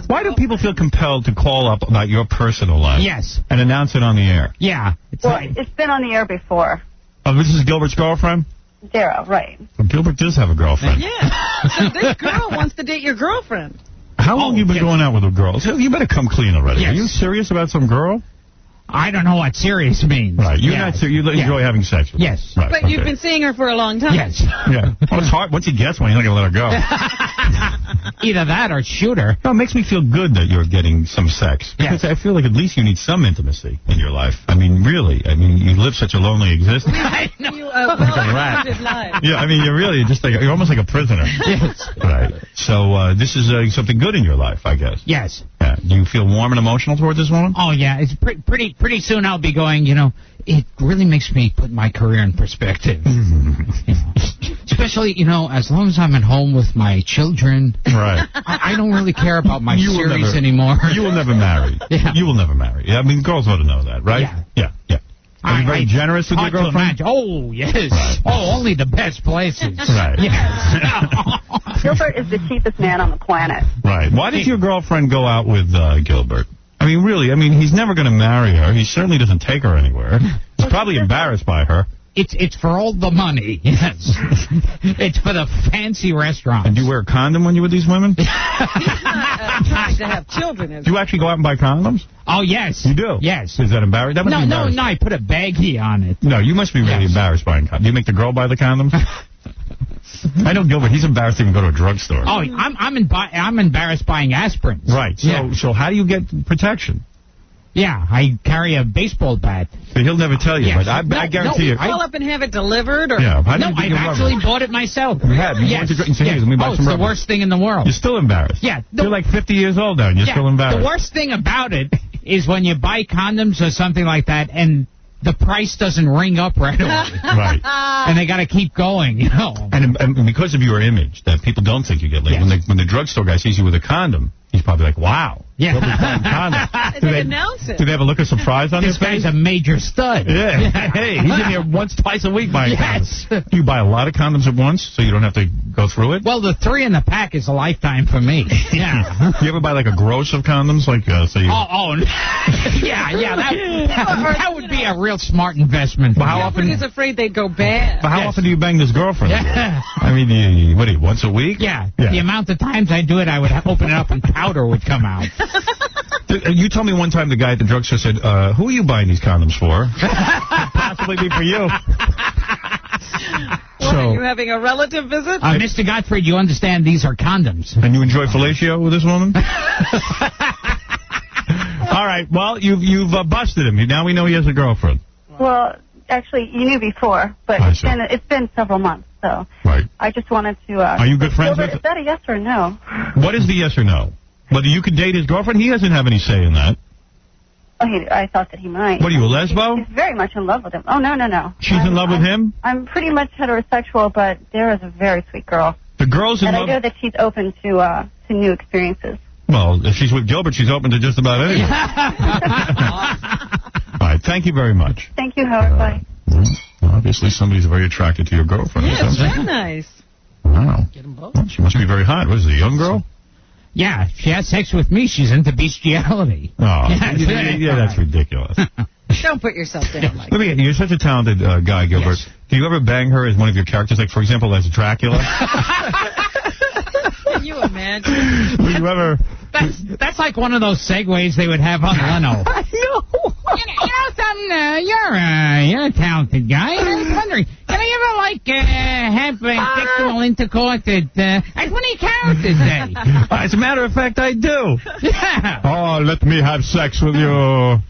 S1: Why do people feel compelled to call up about your personal life?
S4: Yes.
S1: And announce it on the air?
S4: Yeah.
S11: It's been on the air before.
S1: Oh, this is Gilbert's girlfriend?
S11: Dara, right.
S1: Well, Gilbert does have a girlfriend.
S2: Yeah. So this girl wants to date your girlfriend.
S1: How long have you been going out with a girl? So you better come clean already.
S4: Yes.
S1: Are you serious about some girl?
S4: I don't know what serious means.
S1: Right. You're not serious. You enjoy having sex with her.
S4: Yes.
S1: Right.
S2: But you've been seeing her for a long time.
S4: Yes.
S1: Yeah. Well, it's hard. Once he gets one, he's not going to let her go.
S4: Either that or shoot her.
S1: No, it makes me feel good that you're getting some sex. Because I feel like at least you need some intimacy in your life. I mean, really. I mean, you live such a lonely existence.
S4: I know.
S2: You
S1: like a rat.
S2: life.
S1: Yeah, I mean, you're just like, you're almost like a prisoner.
S4: Yes.
S1: Right. So this is something good in your life, I guess.
S4: Yes.
S1: Yeah. Do you feel warm and emotional toward this woman?
S4: Oh, yeah. It's pretty soon I'll be going, it really makes me put my career in perspective. Especially, as long as I'm at home with my children.
S1: Right.
S4: I don't really care about my series anymore.
S1: You will never marry.
S4: Yeah.
S1: You will never marry. Yeah, I mean, girls ought to know that, right?
S4: Yeah.
S1: Yeah. Are you very generous with your girlfriend?
S4: Oh, yes.
S1: Right.
S4: Oh, only the best places.
S1: Right.
S4: Yes.
S11: Gilbert is the cheapest man on the planet.
S1: Right. Why did your girlfriend go out with Gilbert? I mean, really, he's never going to marry her. He certainly doesn't take her anywhere. He's probably embarrassed by her.
S4: It's for all the money, yes. It's for the fancy restaurants.
S1: And do you wear a condom when you're with these women?
S2: He's not trying to have children, is
S1: Do you actually go out and buy condoms?
S4: Oh, yes.
S1: You do?
S4: Yes.
S1: Is that embarrassing? That must be embarrassing.
S4: No, I put a baggie on it.
S1: No, you must be really embarrassed buying condoms. Do you make the girl buy the condoms? I know Gilbert. He's embarrassed to even go to a drugstore.
S4: Oh, I'm embarrassed buying aspirin.
S1: Right. So how do you get protection?
S4: Yeah, I carry a baseball bat.
S1: But he'll never tell you.
S4: Yes.
S1: But I guarantee you.
S2: Call up and have it delivered? Or?
S1: Yeah.
S4: I've actually bought it myself.
S1: You have? You
S4: yes.
S1: went to let me buy some
S4: it's
S1: rubber.
S4: the worst thing in the world.
S1: You're still embarrassed.
S4: Yeah.
S1: You're like 50 years old now, and you're still embarrassed.
S4: The worst thing about it is when you buy condoms or something like that, and the price doesn't ring up right away.
S1: Right.
S4: And they got to keep going,
S1: And because of your image, that people don't think you get laid.
S4: Yes.
S1: When the drugstore guy sees you with a condom, he's probably like, wow.
S4: Yeah.
S2: They announce it.
S1: Do they have a look of surprise on
S4: this
S1: their face?
S4: guy's a major stud.
S1: Yeah. Hey, he's in here once, twice a week buying
S4: Yes.
S1: condoms. Do you buy a lot of condoms at once so you don't have to go through it?
S4: Well, the 3 in the pack is a lifetime for me. Yeah.
S1: You ever buy like a gross of condoms? Like, so you...
S4: Yeah. That would be a real smart investment.
S1: But how often...
S2: He's afraid they'd go bad.
S1: But how often do you bang this girlfriend?
S4: Yeah.
S1: I mean, what do you, once a week?
S4: Yeah. The amount of times I do it, I would open it up and powder would come out.
S1: You told me one time the guy at the drugstore said, who are you buying these condoms for? Possibly be for you.
S2: Are you having a relative visit?
S4: Mr. Gottfried, you understand these are condoms.
S1: And you enjoy fellatio with this woman? All right. Well, you've busted him. Now we know he has a girlfriend.
S11: Well, actually, you knew before, but it's been several months, so
S1: right.
S11: I just wanted to...
S1: Are you good friends with
S11: him? Is that a yes or no?
S1: What is the yes or no? Whether you could date his girlfriend? He doesn't have any say in that.
S11: Oh, I thought that he might.
S1: What are you, a lesbo?
S11: She's very much in love with him. Oh, no.
S1: She's in love with him?
S11: I'm pretty much heterosexual, but Dara's a very sweet girl.
S1: The girl's in love...
S11: And I know that she's open to new experiences.
S1: Well, if she's with Gilbert, she's open to just about anything. All right, thank you very much.
S11: Thank you, Howard. Bye.
S1: Well, obviously, somebody's very attracted to your girlfriend.
S2: Yeah, it's very nice.
S1: Wow. Well, she must be very hot. What is it, a young girl?
S4: Yeah, she has sex with me. She's into bestiality.
S1: Oh, yeah, that's ridiculous.
S2: Don't put yourself down like
S1: Let me get you. You're such a talented guy, Gilbert.
S4: Yes.
S1: Do you ever bang her as one of your characters? Like, for example, as Dracula?
S2: Can you imagine?
S1: Will you ever...
S4: That's like one of those segues they would have on Leno.
S2: I know.
S4: You know something? You're a talented guy. I was wondering, can I ever have sexual intercourse as one of your characters say?
S1: As a matter of fact, I do.
S4: Yeah.
S1: Oh, let me have sex with you.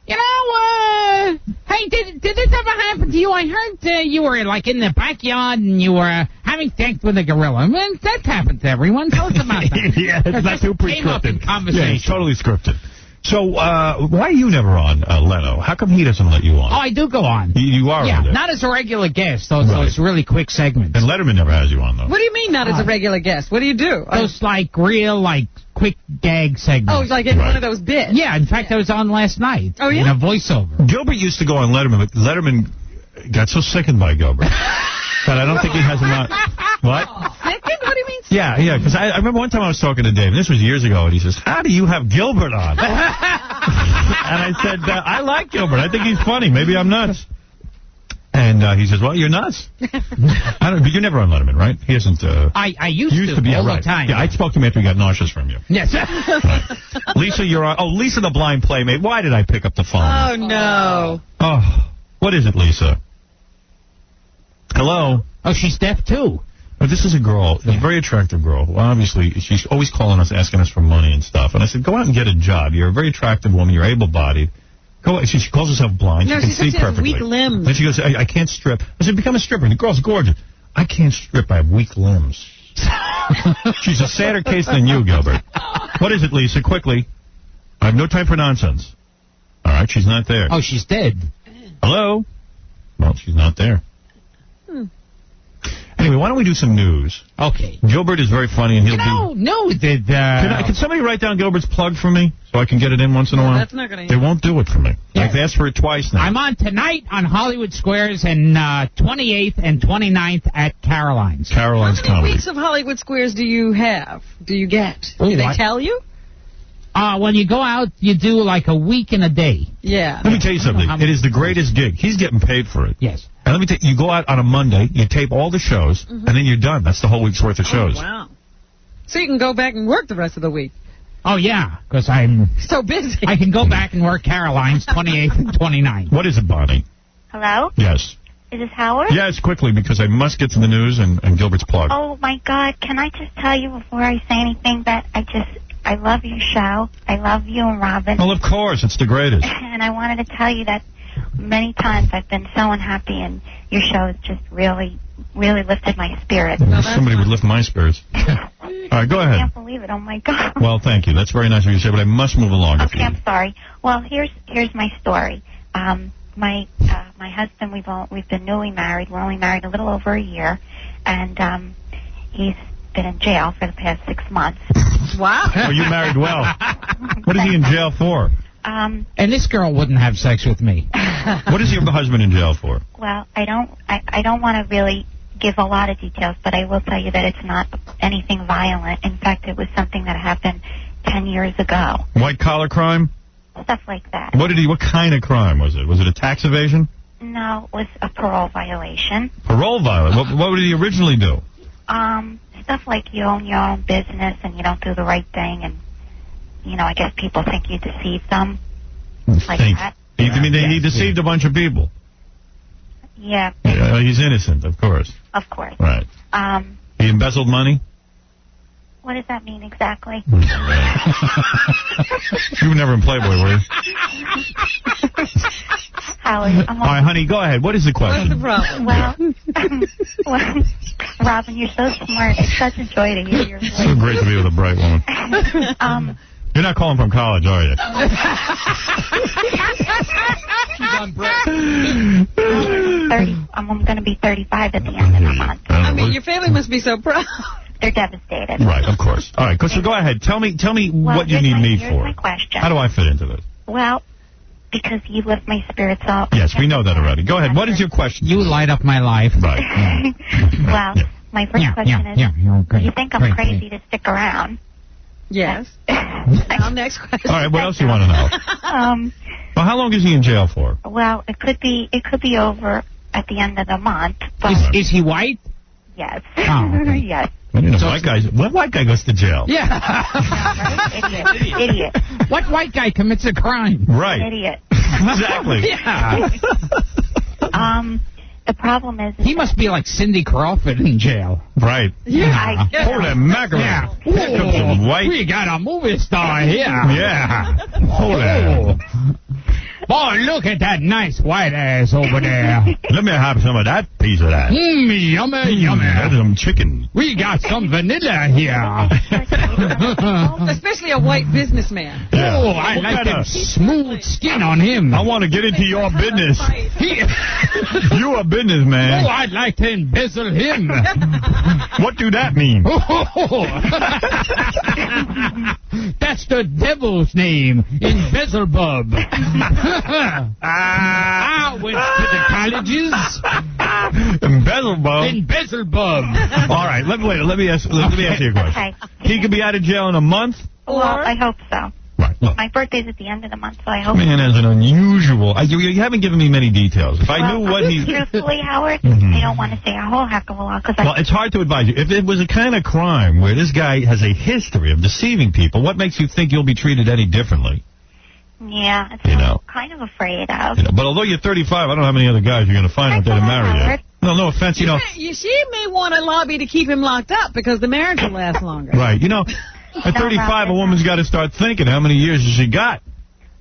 S4: You know, hey, did this ever happen to you? I heard you were in the backyard and you were having sex with a gorilla. I mean, that's happened to everyone. Tell us about that.
S1: Yeah, it's not too
S4: came up in
S1: prescriptive.
S4: conversation.
S1: Yeah, it's totally scripted. So, why are you never on, Leno? How come he doesn't let you on?
S4: Oh, I do go on.
S1: You are
S4: yeah,
S1: on there.
S4: not as a regular guest. Those really quick segments.
S1: And Letterman never has you on, though.
S2: What do you mean not as a regular guest? What do you do?
S4: Those real quick gag segments.
S2: Oh, like in one of those bits.
S4: Yeah, in fact, I was on last night.
S2: Oh, yeah?
S4: In a voiceover.
S1: Gilbert used to go on Letterman, but Letterman got so sickened by Gilbert that I don't think he has him on. What?
S2: Sickened? What do you mean?
S1: Yeah, because I remember one time I was talking to Dave, and this was years ago, and he says, how do you have Gilbert on? And I said, I like Gilbert. I think he's funny. Maybe I'm nuts. And he says, well, you're nuts. But you're never on Letterman, right? He isn't.
S4: I used to be all the time.
S1: Yeah, I spoke to him after he got nauseous from you.
S4: Yes.
S1: Right. Lisa, you're on. Oh, Lisa the blind playmate. Why did I pick up the phone?
S2: Oh, no.
S1: Oh, what is it, Lisa? Hello?
S4: Oh, she's deaf, too.
S1: Oh, this is a girl, a very attractive girl. Well, obviously, she's always calling us, asking us for money and stuff. And I said, go out and get a job. You're a very attractive woman. You're able-bodied. She calls herself blind.
S2: No,
S1: she can see perfectly.
S2: Weak limbs.
S1: Then she goes, I can't strip. I said, become a stripper. And the girl's gorgeous. I can't strip. I have weak limbs. She's a sadder case than you, Gilbert. What is it, Lisa? Quickly. I have no time for nonsense. All right, she's not there.
S4: Oh, she's dead.
S1: Hello? Well, she's not there. Anyway, why don't we do some news?
S4: Okay.
S1: Gilbert is very funny, and he'll do... Can somebody write down Gilbert's plug for me so I can get it in once in a while?
S2: That's not going to...
S1: They won't do it for me.
S4: Yeah.
S1: I've asked for it twice now.
S4: I'm on tonight on Hollywood Squares and 28th and 29th at Caroline's.
S1: Caroline's
S2: How many
S1: Comedy.
S2: weeks of Hollywood Squares do you have? Do you get? Do they tell you?
S4: When you go out, you do like a week and a day.
S2: Yeah.
S1: Let me tell you something. It is the greatest gig. He's getting paid for it.
S4: Yes.
S1: And let me tell you, you go out on a Monday, you tape all the shows, and then you're done. That's the whole week's worth of shows.
S2: Oh, wow. So you can go back and work the rest of the week.
S4: Oh, yeah, because I'm...
S2: so busy.
S4: I can go back and work Caroline's 28th and 29th.
S1: What is it, Bonnie?
S11: Hello?
S1: Yes.
S11: Is this Howard?
S1: Yes, quickly, because I must get to the news and Gilbert's plug.
S11: Oh, my God. Can I just tell you before I say anything that I love your show. I love you and Robin.
S1: Well, of course. It's the greatest.
S11: And I wanted to tell you that many times I've been so unhappy, and your show has just really, really lifted my spirits.
S1: Somebody would lift my spirits. All right, go ahead.
S11: I can't believe it. Oh, my God.
S1: Well, thank you. That's very nice of you to say, but I must move along.
S11: Okay, I'm sorry. Well, here's my story. My husband, we've been newly married. We're only married a little over a year, and he's been in jail for the past 6 months.
S2: Wow.
S1: Oh, you married well. What is he in jail for?
S4: And this girl wouldn't have sex with me.
S1: What is your husband in jail for?
S11: Well, I don't want to really give a lot of details, but I will tell you that it's not anything violent. In fact, it was something that happened 10 years ago.
S1: White collar crime?
S11: Stuff like that.
S1: What kind of crime was it? Was it a tax evasion?
S11: No, it was a parole violation.
S1: Parole violation? What did he originally do?
S11: Stuff like you own your own business and you don't do the right thing, and I guess people think you deceived them. Like that.
S1: He deceived a bunch of people.
S11: Yeah.
S1: He's innocent, of course.
S11: Of course.
S1: Right. He embezzled money?
S11: What does that mean exactly?
S1: You were never in Playboy, were you?
S11: Howard,
S1: all right, honey, go ahead. What is the question?
S2: What's the problem?
S11: Well, Robin, you're so smart. It's such a joy to hear your voice.
S1: So great to be with a bright woman. You're not calling from college, are you?
S11: I'm going to be 35 at the end of the month.
S2: I mean, your family must be so proud.
S11: They're devastated.
S1: Right, of course. All right, so go ahead. Tell me what you need me for.
S11: Here's my question.
S1: How do I fit into this?
S11: Well, because you lift my spirits up.
S1: Yes, we know that already. Go ahead. What is your question?
S4: You light up my life.
S1: Right.
S11: Well, my first question is, do you think I'm crazy to stick around?
S2: Yes. Now, next question.
S1: All right, what else do you want to know? Well, how long is he in jail for?
S11: Well, it could be over at the end of the month. But
S4: Is he white?
S11: Yes.
S4: Oh, okay.
S11: Yes.
S1: What white guy goes to jail?
S4: Yeah.
S11: Right? Idiot.
S4: What white guy commits a crime?
S1: Right.
S11: Idiot.
S1: Exactly.
S4: Yeah.
S11: The problem is
S4: he must be like Cindy Crawford in jail.
S1: Right.
S4: Yeah.
S1: Holy mackerel.
S4: Yeah.
S1: Here comes some white.
S4: We got a movie star here.
S1: Yeah. Holy.
S4: Boy, look at that nice white ass over there.
S1: Let me have some of that piece of that.
S4: Yummy, yummy.
S1: That's some chicken.
S4: We got some vanilla here.
S2: Especially a white businessman.
S1: Yeah.
S4: Oh, I like that smooth skin on him.
S1: I want to get into your business. You a businessman.
S4: Oh, I'd like to embezzle him.
S1: What do that mean?
S4: That's the devil's name, Embezzlebub. I went to the colleges. Embezzlebub.
S1: All right, let me ask you a question.
S11: Okay.
S1: He could be out of jail in a month?
S11: Well, I hope so.
S1: Right. Look.
S11: My birthday's at the end of the month, so I hope.
S1: Man, that's an unusual. You haven't given me many details. If I knew what he.
S11: Truthfully, Howard, I don't want to say a whole heck of a lot because.
S1: Well, it's hard to advise you. If it was a kind of crime where this guy has a history of deceiving people, what makes you think you'll be treated any differently?
S11: Yeah, it's what I'm kind of afraid of.
S1: But although you're 35, I don't know how many other guys you're going to find out there to marry you. No offense,
S2: She may want to lobby to keep him locked up because the marriage will last longer.
S1: Right. At 35, a woman's got to start thinking how many years has she got.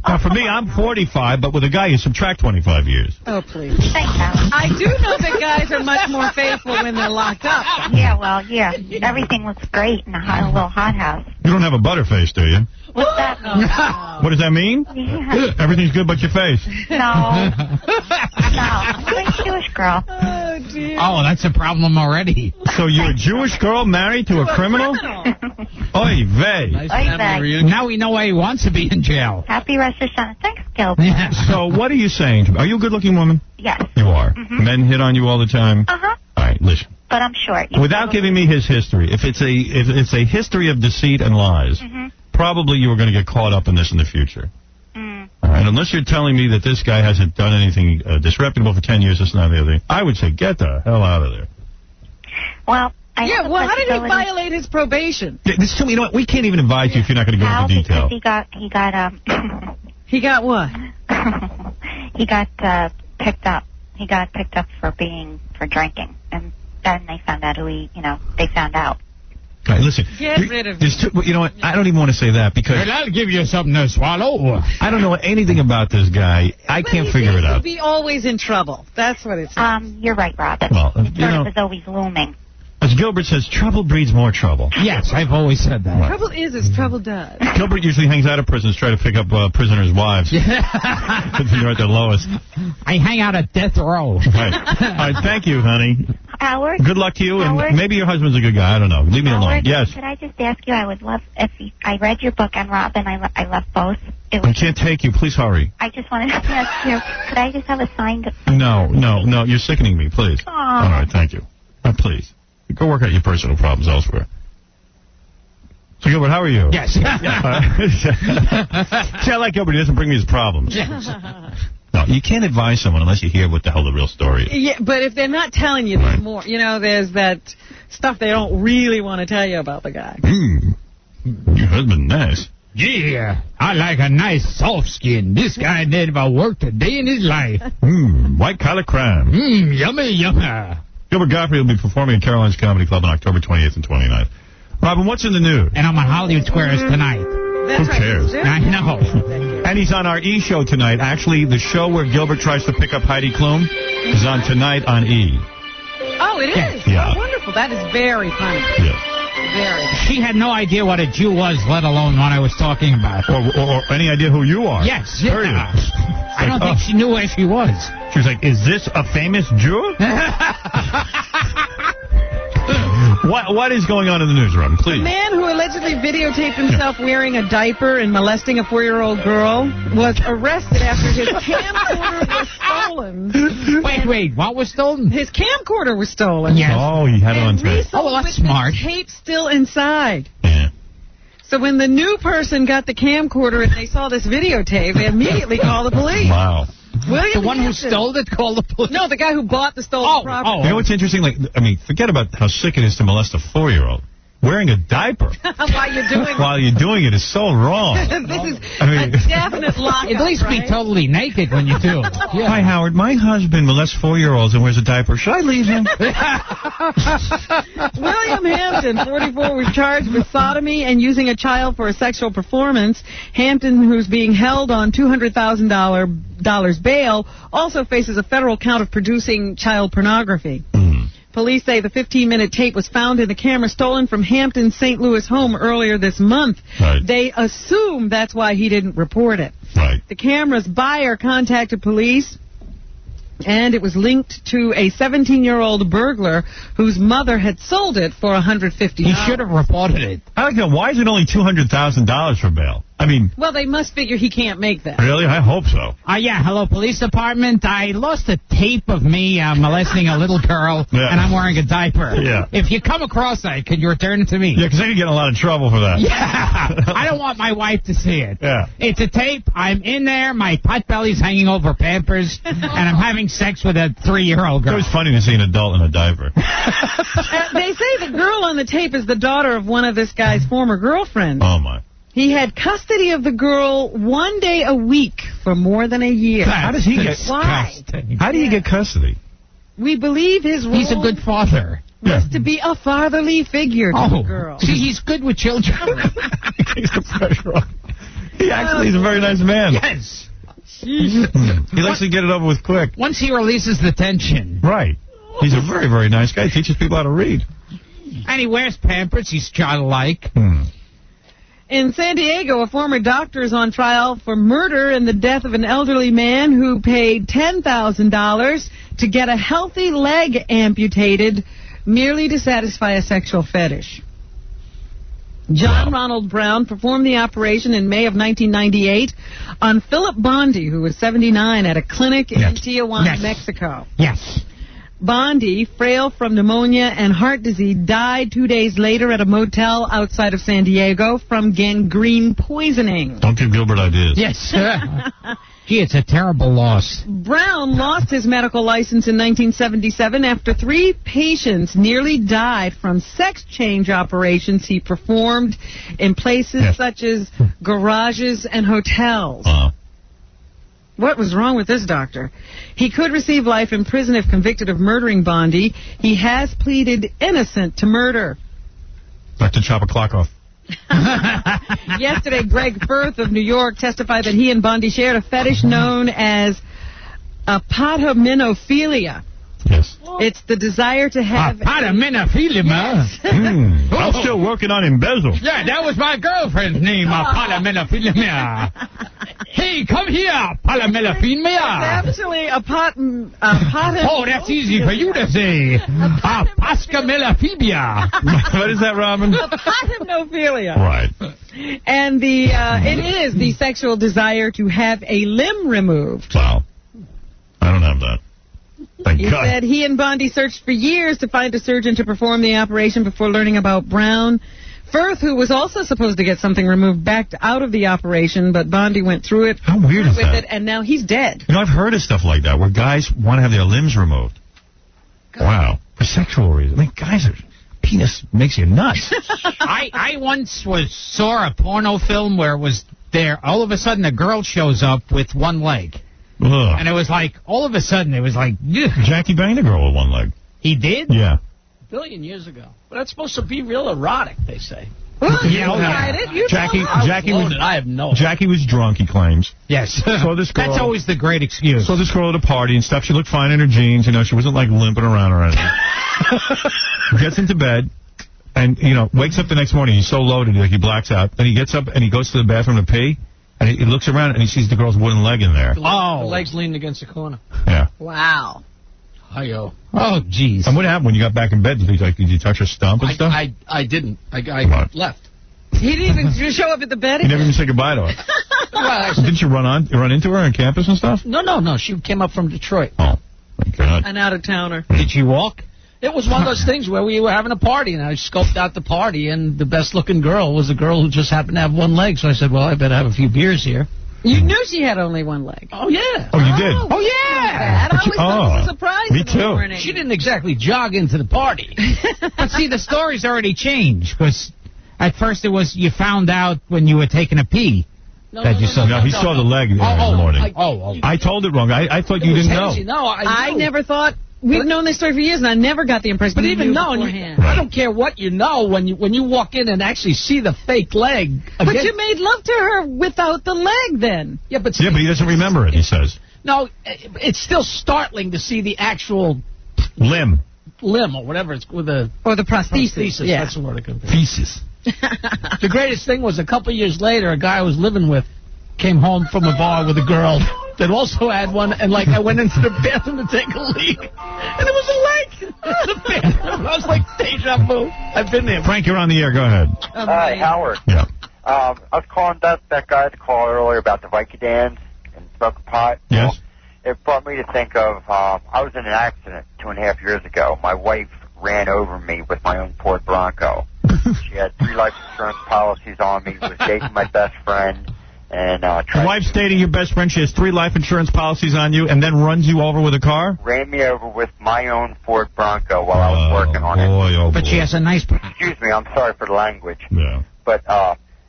S1: Now, for me, I'm 45, but with a guy, you subtract 25 years.
S2: Oh, please. I do know that guys are much more faithful when they're locked up.
S11: Yeah, well, yeah. Everything looks great in a little hothouse.
S1: You don't have a butterface, do you?
S11: What's that mean?
S1: What does that mean?
S11: Yeah.
S1: Everything's good but your face.
S11: No. I'm a Jewish girl.
S2: Oh, dear.
S4: Oh, that's a problem already.
S1: So you're a Jewish girl married to a criminal? Oy vey.
S4: Now we know why he wants to be in jail.
S11: Happy Rosh Hashanah. Thanks, Gilbert.
S4: Yeah.
S1: So what are you saying to me? Are you a good-looking woman?
S11: Yes.
S1: You are. Men hit on you all the time?
S11: Uh-huh.
S1: All right, listen.
S11: But I'm short.
S1: Without giving me his history, if it's a history of deceit and lies, probably you are going to get caught up in this in the future. All right, unless you're telling me that this guy hasn't done anything disreputable for 10 years, this and that and the other thing, I would say get the hell out of there.
S11: Well, how
S2: did he violate his probation?
S1: Yeah, you know what? We can't even advise you if you're not going to go into detail.
S11: Because
S2: He got what?
S11: He got picked up. He got picked up for drinking, and then they found out they found out.
S1: All right, listen.
S2: Get rid of him.
S1: You know what? I don't even want to say that because...
S4: Well, I'll give you something to swallow.
S1: I don't know anything about this guy. I can't figure it out.
S2: He seems to be always in trouble. That's what it's.
S11: You're right, Robin.
S1: Well,
S11: It was always looming.
S1: As Gilbert says, trouble breeds more trouble.
S4: Yes, I've always said that.
S2: Trouble is as trouble does.
S1: Gilbert usually hangs out of prisons trying to pick up prisoners' wives. They're at their lowest.
S4: I hang out at death row.
S1: Right. All right, thank you, honey.
S11: Howard?
S1: Good luck to you,
S11: Howard?
S1: and maybe your husband's a good guy. I don't know. Leave me alone.
S11: Howard,
S1: Yes.
S11: Could I just ask you, I would love, I read your book on Robin. I love both.
S1: I can't take you. Please hurry.
S11: I just wanted to ask you, could I just have a signed...
S1: No. You're sickening me. Please.
S11: Aww.
S1: All right, thank you. Please. Go work out your personal problems elsewhere. So, Gilbert, how are you?
S4: Yes.
S1: See, I like Gilbert. He doesn't bring me his problems.
S4: Yes.
S1: No, you can't advise someone unless you hear what the hell the real story is.
S2: Yeah, but if they're not telling you, there's more. There's that stuff they don't really want to tell you about the guy.
S1: Your husband, nice.
S4: Yeah, I like a nice soft skin. This guy never worked a day in his life.
S1: White-collar crime.
S4: Yummy, yummy.
S1: Gilbert Gottfried will be performing at Caroline's Comedy Club on October 28th and 29th. Robin, what's in the news?
S4: And I'm on Hollywood Squares tonight.
S2: That's
S1: Who cares?
S4: I know.
S1: And he's on our E! Show tonight. Actually, the show where Gilbert tries to pick up Heidi Klum is on tonight on E!
S2: Oh, it is?
S1: Yeah.
S2: Oh, wonderful. That is very funny.
S1: Yes.
S2: Very.
S4: She had no idea what a Jew was, let alone what I was talking about.
S1: Or any idea who you are.
S4: Yes.
S1: Period.
S4: I don't think she knew where she was.
S1: She was like, is this a famous Jew? What is going on in the newsroom, please?
S2: The man who allegedly videotaped himself wearing a diaper and molesting a 4-year-old girl was arrested after his camcorder was stolen.
S4: Wait, what was stolen?
S2: His camcorder was stolen.
S4: Yes.
S1: Oh, he had it on tape.
S4: Oh, well, that's
S2: with
S4: smart.
S2: The tape still inside.
S1: Yeah.
S2: So when the new person got the camcorder and they saw this videotape, they immediately called the police.
S1: Wow.
S2: William
S4: The one who
S2: Hampton.
S4: stole it called the police?
S2: No, the guy who bought the stolen property.
S1: You know what's interesting? Like, I mean, forget about how sick it is to molest a 4-year-old. Wearing a diaper
S2: while
S1: you're doing it is so wrong.
S2: This is a definite lockout.
S4: At least be totally naked when you do.
S1: Yeah. Hi, Howard. My husband molests 4-year-olds and wears a diaper. Should I leave him?
S2: William Hampton, 44, was charged with sodomy and using a child for a sexual performance. Hampton, who's being held on $200,000 bail, also faces a federal count of producing child pornography. Police say the 15-minute tape was found in the camera stolen from Hampton's St. Louis home earlier this month.
S1: Right.
S2: They assume that's why he didn't report it.
S1: Right.
S2: The camera's buyer contacted police, and it was linked to a 17-year-old burglar whose mother had sold it for $150.
S4: He should have reported it.
S1: I like that. Why is it only $200,000 for bail? I mean...
S2: Well, they must figure he can't make that.
S1: Really? I hope so.
S4: Yeah, hello, police department. I lost a tape of me molesting a little girl, and I'm wearing a diaper.
S1: Yeah.
S4: If you come across that, could you return it to me?
S1: Yeah, because I could get in a lot of trouble for that.
S4: Yeah. I don't want my wife to see it.
S1: Yeah.
S4: It's a tape. I'm in there. My potbelly's hanging over Pampers, and I'm having sex with a 3-year-old girl.
S1: It's always funny to see an adult in a diaper.
S2: They say the girl on the tape is the daughter of one of this guy's former girlfriends.
S1: Oh, my.
S2: He had custody of the girl 1 day a week for more than a year.
S1: How does he get
S2: custody?
S1: How do you get custody?
S2: We believe his role
S4: He's a good father.
S2: was to be a fatherly figure to the girl.
S4: See, he's good with children.
S1: Takes the pressure off. He actually is a very nice man.
S4: Yes.
S1: He likes to get it over with quick.
S4: Once he releases the tension.
S1: Right. He's a very, very nice guy. He teaches people how to read.
S4: And he wears Pampers. He's childlike.
S2: In San Diego, a former doctor is on trial for murder and the death of an elderly man who paid $10,000 to get a healthy leg amputated merely to satisfy a sexual fetish. John Ronald Brown performed the operation in May of 1998 on Philip Benjy, who was 79, at a clinic in Tijuana, Mexico.
S4: Yes.
S2: Benjy, frail from pneumonia and heart disease, died 2 days later at a motel outside of San Diego from gangrene poisoning.
S1: Don't give Gilbert ideas.
S4: Yes. Gee, it's a terrible loss.
S2: Brown lost his medical license in 1977 after 3 patients nearly died from sex change operations he performed in places such as garages and hotels. What was wrong with this doctor? He could receive life in prison if convicted of murdering Benjy. He has pleaded innocent to murder.
S1: Like to chop a clock off.
S2: Yesterday, Greg Firth of New York testified that he and Benjy shared a fetish known as apatominophilia.
S1: Yes.
S2: It's the desire to have
S4: apatominophilia.
S2: Yes.
S1: I'm still working on embezzle.
S4: Yeah, that was my girlfriend's name, apatominophilia. Hey, come here, apatominophilia.
S2: Actually,
S4: oh, that's easy for you to say. Apascamilophilia.
S1: What is that, Robin?
S2: Apatomophilia.
S1: Right.
S2: And it is the sexual desire to have a limb removed.
S1: Wow. I don't have that. Thank
S2: He
S1: God.
S2: said he and Benjy searched for years to find a surgeon to perform the operation before learning about Brown. Firth, who was also supposed to get something removed, backed out of the operation, but Benjy went through it.
S1: How weird is that?
S2: And now he's dead.
S1: You know, I've heard of stuff like that where guys want to have their limbs removed. Wow. For sexual reasons. I mean, guys are... Penis makes you nuts.
S4: I once saw a porno film where it was there. All of a sudden, a girl shows up with one leg.
S1: Ugh.
S4: And it was like, all of a sudden, it was like... Ugh.
S1: Jackie banged a girl with one leg.
S4: He did?
S1: Yeah.
S12: A billion years ago. But that's supposed to be real erotic, they say.
S1: Jackie was...
S12: I have no...
S1: Jackie was drunk, he claims.
S4: Yes.
S1: So this girl...
S4: That's always the great excuse.
S1: So this girl at a party and stuff, she looked fine in her jeans, you know, she wasn't like limping around or anything. Gets into bed, And, wakes up the next morning. He's so loaded, like he blacks out. Then he gets up and he goes to the bathroom to pee. And he looks around and he sees the girl's wooden leg in there.
S12: The leg's leaning against the corner.
S1: Yeah.
S2: Wow.
S12: Hi-yo.
S4: Oh, jeez.
S1: And what happened when you got back in bed? Did you touch her stump and stuff?
S12: I didn't. I left.
S2: He didn't even show up at the bed?
S1: You never even said goodbye to her.
S12: Well,
S1: didn't you run into her on campus and stuff?
S12: No. She came up from Detroit.
S1: Oh, thank God.
S2: An out-of-towner.
S4: Did she walk?
S12: It was one of those things where we were having a party, and I scoped out the party, and the best-looking girl was a girl who just happened to have one leg. So I said, well, I better have a few beers here.
S2: You knew she had only one leg.
S12: Oh, yeah.
S1: Oh, you did?
S12: Oh, yeah.
S2: I always thought it was a surprise.
S1: Me too.
S12: She didn't exactly jog into the party.
S4: But see, the story's already changed, because at first it was you found out when you were taking a pee.
S1: He saw the leg in the morning. I told it wrong. I thought you didn't know.
S12: No,
S2: I never thought. We've known this story for years, and I never got the impression.
S12: But even knowing, I don't care what you know when you walk in and actually see the fake leg.
S2: But you made love to her without the leg, then.
S12: Yeah, but
S1: he doesn't remember it. He says.
S12: No, it's still startling to see the actual
S1: limb
S12: or whatever it's with the
S2: prosthesis. Yeah.
S12: That's the word it could be.
S1: Feces.
S12: The greatest thing was a couple years later, a guy I was living with came home from a bar with a girl that also had one, and I went into the bathroom to take a leak, and there was a leg in the bathroom. I was like, deja vu. I've been there.
S1: Frank, you're on the air. Go ahead.
S13: Hi, Howard.
S1: Yeah.
S13: I was calling that guy to call earlier about the Vicodins and smoking pot.
S1: Yes.
S13: Well, it brought me to think of, I was in an accident 2.5 years ago. My wife ran over me with my own Ford Bronco. She had 3 life insurance policies on me, was dating my best friend. And
S1: your wife's dating your best friend. She has 3 life insurance policies on you, and then runs you over with a car?
S13: Ran me over with my own Ford Bronco while I was working on it.
S4: But she has a nice...
S13: Excuse me, I'm sorry for the language.
S1: Yeah.
S13: But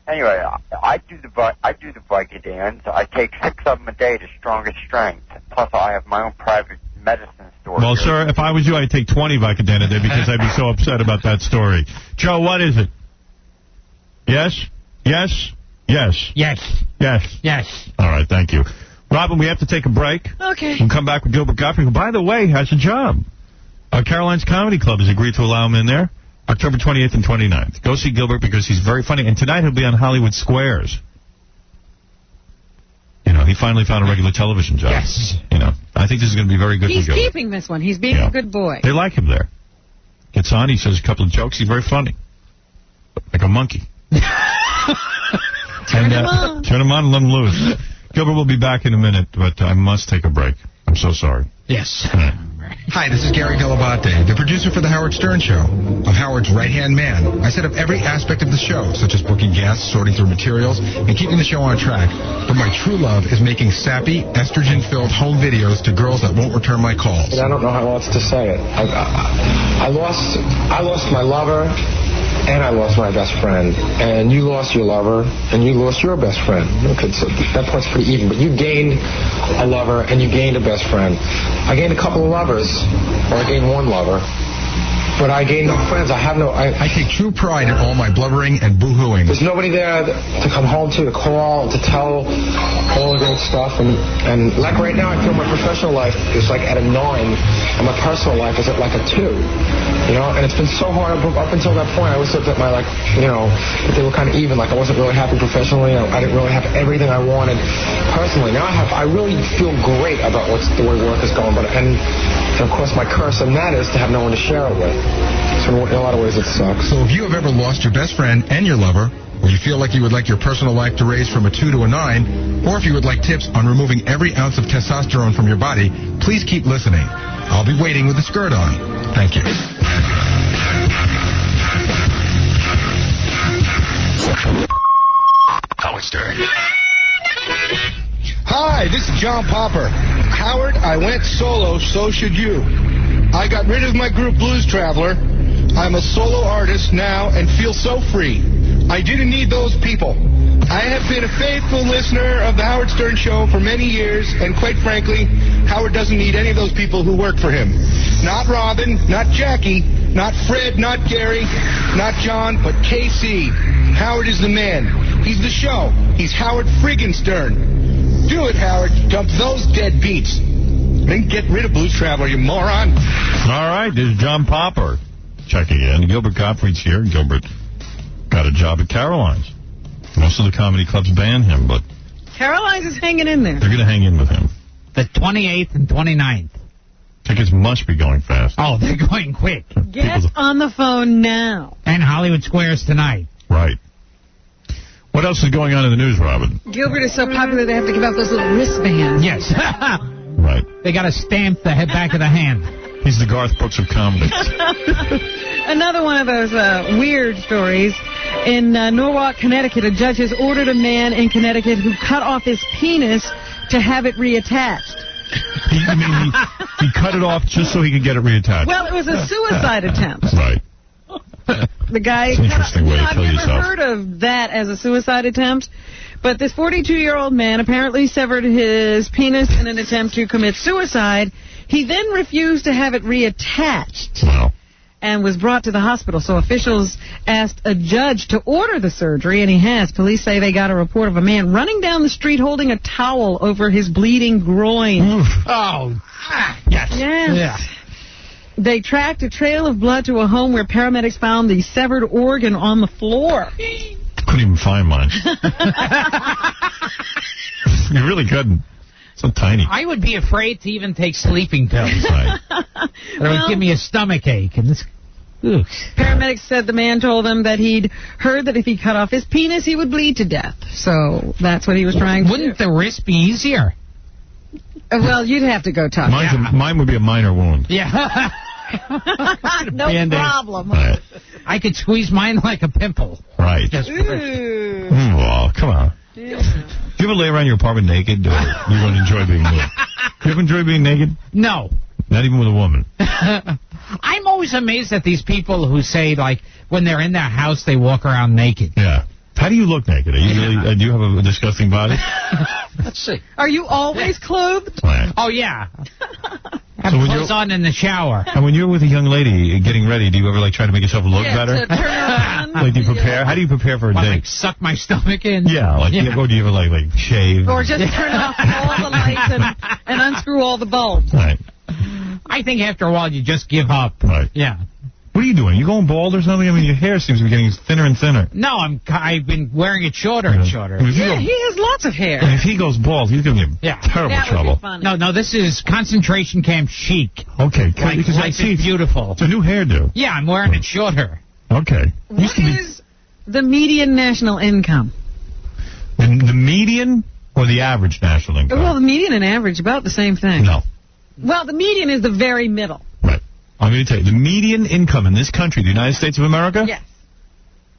S13: anyway, I do the Vicodins. I take 6 of them a day to strongest strength. Plus, I have my own private medicine store.
S1: Well, sir, if I was you, I'd take 20 Vicodin a day because I'd be so upset about that story. Joe, what is it? Yes? Yes? Yes.
S4: Yes.
S1: Yes.
S4: Yes.
S1: All right, thank you. Robin, we have to take a break.
S2: Okay.
S1: We'll come back with Gilbert Gottfried, who, by the way, has a job. Caroline's Comedy Club has agreed to allow him in there October 28th and 29th. Go see Gilbert because he's very funny. And tonight he'll be on Hollywood Squares. He finally found a regular television job.
S4: Yes.
S1: I think this is going to be very good for
S2: He's
S1: Gilbert.
S2: keeping this one. He's being a good boy.
S1: They like him there. Gets on, he says a couple of jokes. He's very funny. Like a monkey.
S2: Turn him on.
S1: Turn him on and let him loose. Gilbert will be back in a minute, but I must take a break. I'm so sorry.
S12: Yes.
S14: Hi, this is Gary Galabate, the producer for The Howard Stern Show. I'm Howard's right-hand man. I set up every aspect of the show, such as booking guests, sorting through materials, and keeping the show on track. But my true love is making sappy, estrogen-filled home videos to girls that won't return my calls.
S15: I don't know how else to say it. I lost my lover, and I lost my best friend. And you lost your lover, and you lost your best friend. Okay, so that part's pretty even. But you gained a lover, and you gained a best friend. I gained a couple of lovers, or I gained one lover. But I gained no friends. I
S14: take true pride in all my blubbering and boo-hooing.
S15: There's nobody there to come home to call, to tell all the great stuff. And like right now, I feel my professional life is like at a 9, and my personal life is at like a 2. And it's been so hard up until that point. I always thought that that they were kind of even. Like I wasn't really happy professionally. I didn't really have everything I wanted personally. Now I really feel great about the way work is going. And of course, my curse on that is to have no one to share it with. So in a lot of ways, it sucks.
S14: So if you have ever lost your best friend and your lover, or you feel like you would like your personal life to raise from a 2 to a 9, or if you would like tips on removing every ounce of testosterone from your body, please keep listening. I'll be waiting with the skirt on. Thank you.
S10: Howard Stern.
S5: Hi, this is John Popper. Howard, I went solo, so should you. I got rid of my group Blues Traveler. I'm a solo artist now and feel so free. I didn't need those people. I have been a faithful listener of the Howard Stern Show for many years, and quite frankly, Howard doesn't need any of those people who work for him. Not Robin, not Jackie, not Fred, not Gary, not John, but KC. Howard is the man. He's the show. He's Howard friggin' Stern. Do it, Howard. Dump those dead beats. Then get rid of Blues Traveler, you moron.
S1: All right, this is John Popper. checking in. Gilbert Gottfried's here. Gilbert got a job at Caroline's. Most of the comedy clubs ban him, but
S2: Caroline's is hanging in there.
S1: they're going to hang in with him.
S4: The 28th and 29th.
S1: Tickets must be going fast.
S4: Oh, they're going quick.
S2: Get on the phone now.
S4: And Hollywood Squares tonight.
S1: Right. What else is going on in the news, Robin?
S2: Gilbert is so popular they have to give out those little wristbands.
S4: Yes.
S1: Right.
S4: They got to stamp the back of the hand.
S1: He's the Garth Brooks of comedy.
S2: Another one of those weird stories. In Norwalk, Connecticut, a judge has ordered a man in Connecticut who cut off his penis to have it reattached.
S1: He cut it off just so he could get it reattached.
S2: Well, it was a suicide attempt.
S1: Right.
S2: The guy...
S1: It's an interesting way to kill yourself.
S2: I've never heard of that as a suicide attempt. But this 42-year-old man apparently severed his penis in an attempt to commit suicide. He then refused to have it reattached.
S1: Wow.
S2: And was brought to the hospital. So officials asked a judge to order the surgery, and he has. Police say they got a report of a man running down the street holding a towel over his bleeding groin.
S4: Oh, yes.
S2: Yes.
S4: Yeah.
S2: They tracked a trail of blood to a home where paramedics found the severed organ on the floor.
S1: Couldn't even find mine. You really couldn't. So tiny.
S4: I would be afraid to even take sleeping pills.
S1: Right.
S4: It would give me a stomach ache. And this... Ugh.
S2: Paramedics said the man told them that he'd heard that if he cut off his penis, he would bleed to death. So that's what he was trying to do.
S4: Wouldn't the wrist be easier?
S2: Well, you'd have to go talk.
S1: Mine would be a minor wound.
S4: Yeah.
S2: No problem.
S1: Right.
S4: I could squeeze mine like a pimple.
S1: Right. Well, come on.
S2: Yeah.
S1: Do you ever lay around your apartment naked? Or you don't enjoy being nude? Do you ever enjoy being naked?
S4: No.
S1: Not even with a woman.
S4: I'm always amazed at these people who say, like, when they're in their house, they walk around naked.
S1: Yeah. How do you look naked? Are you really? Do you have a disgusting body?
S4: Let's see.
S2: Are you always clothed?
S1: Right.
S4: Oh, yeah. Have
S1: So when
S4: clothes on in the shower.
S1: And when you're with a young lady getting ready, do you ever, like, try to make yourself look better?
S2: To turn around.
S1: Like, do you prepare? How do you prepare for a
S4: What,
S1: date?
S4: like, suck my stomach in?
S1: Yeah, like, or do you ever, like shave?
S2: Or just turn off all the lights and unscrew all the bulbs.
S1: Right.
S4: I think after a while you just give up.
S1: Right.
S4: Yeah.
S1: What are you doing? You going bald or something? I mean, your hair seems to be getting thinner and thinner.
S4: No, I've been wearing it shorter and shorter.
S2: Yeah, he has lots of hair.
S1: If he goes bald, he's going to be in terrible
S2: That would
S1: trouble.
S2: be funny.
S4: No, this is concentration camp chic.
S1: Okay,
S4: Like,
S1: because
S4: life is beautiful.
S1: It's a new hairdo.
S4: Yeah, I'm wearing it shorter.
S1: Okay.
S2: What is the median national income?
S1: The median or the average national income?
S2: Well, the median and average, about the same thing.
S1: No.
S2: Well, the median is the very middle.
S1: Right. I'm going to tell you, the median income in this country, the United States of America?
S2: Yes.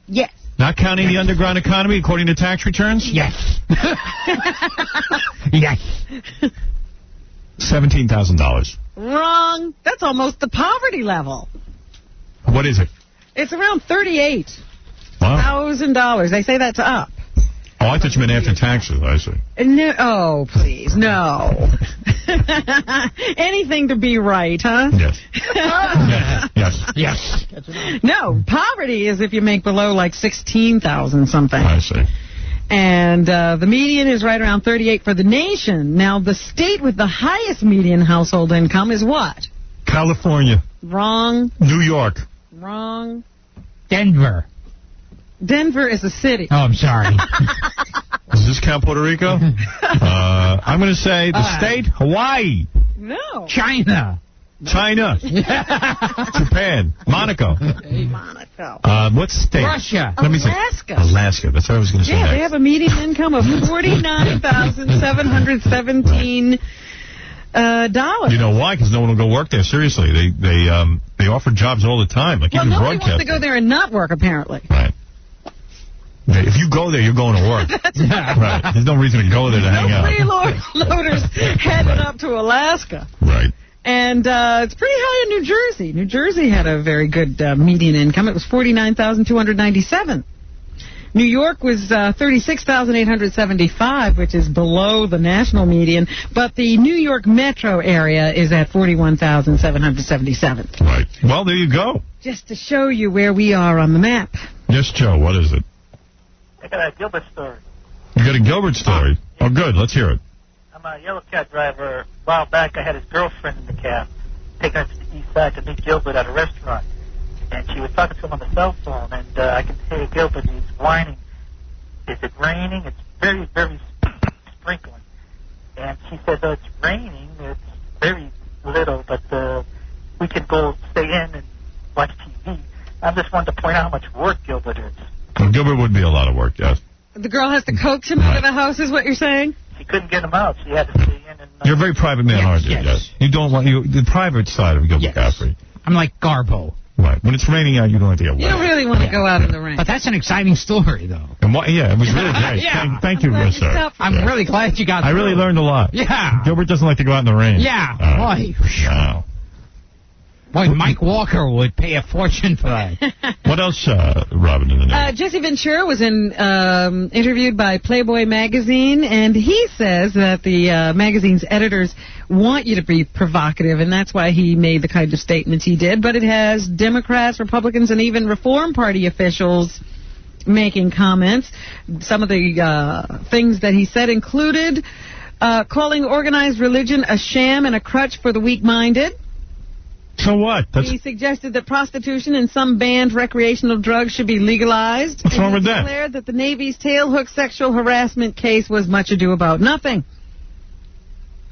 S2: Yes.
S1: Not counting the underground economy according to tax returns?
S4: Yes. Yes.
S1: $17,000.
S2: Wrong. That's almost the poverty level.
S1: What is it?
S2: It's around $38,000.
S1: Wow.
S2: They say that's up.
S1: Oh, I thought you meant after taxes. I see.
S2: No, oh, please, no. Anything to be right, huh?
S1: Yes. Yes.
S4: Yes.
S2: No, poverty is if you make below like 16,000 something.
S1: I see.
S2: And the median is right around 38 for the nation. Now, the state with the highest median household income is what?
S1: California.
S2: Wrong.
S1: New York.
S2: Wrong.
S4: Denver.
S2: Denver is a city.
S4: Oh, I'm sorry.
S1: Does this count Puerto Rico? I'm going to say the state, Hawaii.
S2: No.
S4: China.
S1: Japan. Monaco.
S2: Monaco.
S1: What state?
S4: Russia.
S1: Let me see. Alaska. That's what I was going to say
S2: Yeah,
S1: next.
S2: they have a median income of $49,717.
S1: You know why? Because no one will go work there. Seriously, they offer jobs all the time. Like even
S2: nobody wants to
S1: broadcasting.
S2: go there and not work, apparently.
S1: Right. If you go there, you're going to work. Right. There's no reason to go there to hang out.
S2: Freeloaders headed up to Alaska.
S1: Right.
S2: And it's pretty high in New Jersey. New Jersey had a very good median income. It was $49,297. New York was $36,875, which is below the national median, but the New York metro area is at $41,777.
S1: Right. Well, there you go.
S2: Just to show you where we are on the map.
S1: Yes, Joe, what is it?
S16: I got a Gilbert story.
S1: You got a Gilbert story? Oh, good. Let's hear it.
S16: I'm a yellow cab driver. A while back, I had his girlfriend in the cab, taking her to the east side to meet Gilbert at a restaurant. And she was talking to him on the cell phone, and I can hear Gilbert, he's whining. Is it raining? It's very, very sprinkling. And she said, oh, it's raining. It's very little, but we can go stay in and watch TV. I just wanted to point out how much work Gilbert is.
S1: Well, Gilbert would be a lot of work, yes.
S2: The girl has to coax him out of the house, is what you're saying?
S16: She couldn't get him out. She had to stay in and...
S1: You're a very private man, aren't you? Yes. You don't want the private side of Gilbert Gottfried.
S4: I'm like Garbo.
S1: Right. When it's raining out, you don't like to get wet.
S2: You don't really want to go out in the rain.
S4: But that's an exciting story, though.
S1: And it was really great. Thank you, sir.
S4: I'm really glad you got
S1: I really learned a lot.
S4: Yeah.
S1: Gilbert doesn't like to go out in the rain.
S4: Yeah. Boy.
S1: Wow.
S4: Boy, Mike Walker would pay a fortune for that.
S1: What else, Robin, in the news?
S2: Jesse Ventura was interviewed by Playboy magazine, and he says that the magazine's editors want you to be provocative, and that's why he made the kind of statements he did. But it has Democrats, Republicans, and even Reform Party officials making comments. Some of the things that he said included calling organized religion a sham and a crutch for the weak-minded.
S1: So what?
S2: He suggested that prostitution and some banned recreational drugs should be legalized.
S1: What's wrong with that?
S2: He declared that the Navy's tailhook sexual harassment case was much ado about nothing.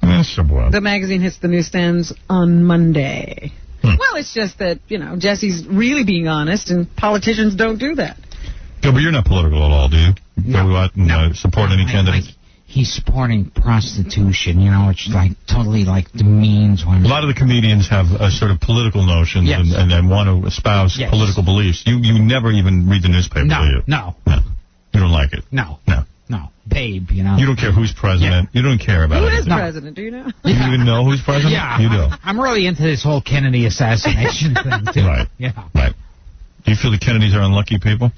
S2: The magazine hits the newsstands on Monday. Well, it's just that, Jesse's really being honest, and politicians don't do that.
S1: Gilbert, you're not political at all, do you? Go out and support any candidates?
S4: He's supporting prostitution, it's like totally like demeans women.
S1: A lot of the comedians have a sort of political notions and then want to espouse political beliefs. You never even read the newspaper, do you?
S4: No.
S1: You don't like it?
S4: No. Babe,
S1: You don't care who's president. You don't care about it.
S2: Who is president, do you know?
S1: You even know who's president?
S4: Yeah.
S1: You do.
S4: I'm really into this whole Kennedy assassination thing, too.
S1: Right.
S4: Yeah.
S1: Right. Do you feel the Kennedys are unlucky people?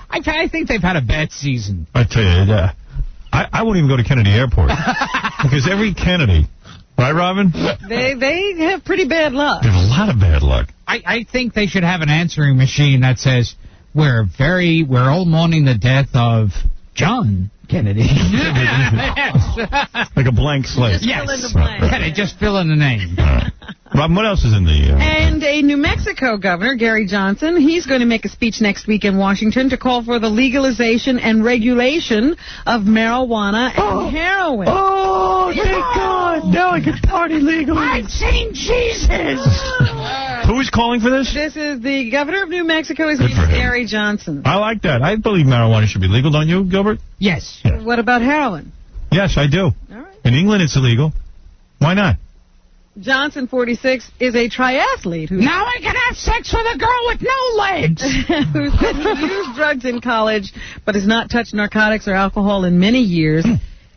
S4: I think they've had a bad season.
S1: I tell you, I won't even go to Kennedy Airport. Because every Kennedy, right, Robin?
S2: They have pretty bad luck.
S1: They have a lot of bad luck.
S4: I think they should have an answering machine that says, we're all mourning the death of John Kennedy.
S1: Like a blank slate.
S2: Just fill in the blank.
S4: Yeah, they just fill in the name.
S1: Robin, what else is in the...
S2: And a New Mexico governor, Gary Johnson, he's going to make a speech next week in Washington to call for the legalization and regulation of marijuana and heroin.
S12: Oh, thank God. Now I can party legally.
S4: I've seen Jesus.
S1: Who is calling for this?
S2: This is the governor of New Mexico. His name is Gary Johnson.
S1: I like that. I believe marijuana should be legal, don't you, Gilbert?
S4: Yes.
S2: What about heroin?
S1: Yes, I do.
S2: All right.
S1: In England, it's illegal. Why not?
S2: Johnson, 46, is a triathlete who...
S4: Now I can have sex with a girl with no legs!
S2: Who said he used drugs in college, but has not touched narcotics or alcohol in many years.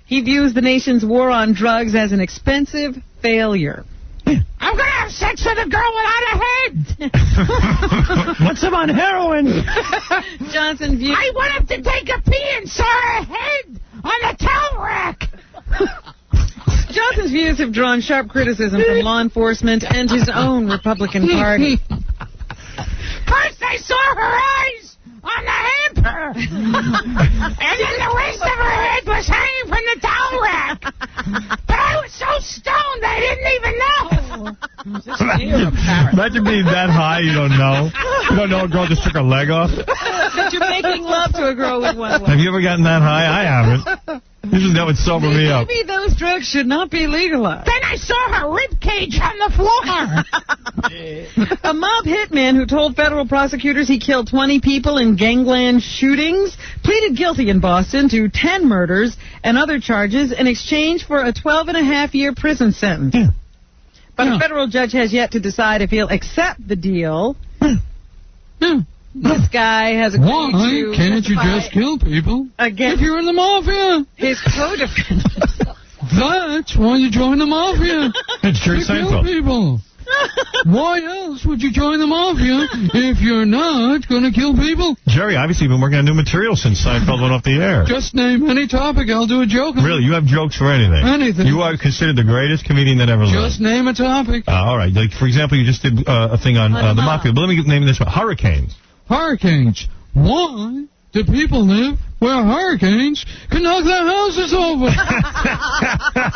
S2: He views the nation's war on drugs as an expensive failure.
S4: I'm going to have sex with a girl without a head!
S12: What's him on heroin?
S2: Johnson views...
S4: I went up to take a pee and saw her head on the towel rack!
S2: Johnson's views have drawn sharp criticism from law enforcement and his own Republican Party.
S4: First I saw her eyes on the hamper, and then the rest of her head was hanging from the towel rack. But I was so stoned I didn't even know.
S1: Imagine being that high, you don't know. You don't know a girl just took her leg off.
S2: That you're making love to a girl with one leg.
S1: Have you ever gotten that high? I haven't. Usually that would sober me up.
S2: Maybe those drugs should not be legalized.
S4: Then I saw her rib cage on the floor.
S2: A mob hitman who told federal prosecutors he killed 20 people in gangland shootings pleaded guilty in Boston to 10 murders and other charges in exchange for a 12-and-a-half-year prison sentence. But a federal judge has yet to decide if he'll accept the deal. This guy has agreed to...
S8: Why can't you just kill people if you're in the mafia?
S2: His co-defendant.
S8: That's why you join the mafia.
S1: It's Jerry
S8: Kill
S1: Seinfeld.
S8: people. Why else would you join the mafia if you're not going to kill people?
S1: Jerry, obviously you've been working on new material since Seinfeld went off the air.
S8: Just name any topic, I'll do a joke on.
S1: Really, you have jokes for anything?
S8: Anything.
S1: You are considered the greatest comedian that ever lived.
S8: Just name a topic.
S1: All right. Like, for example, you just did a thing on the mafia. But let me name this one. Hurricanes.
S8: Hurricanes. Why do people live where hurricanes can knock their houses over?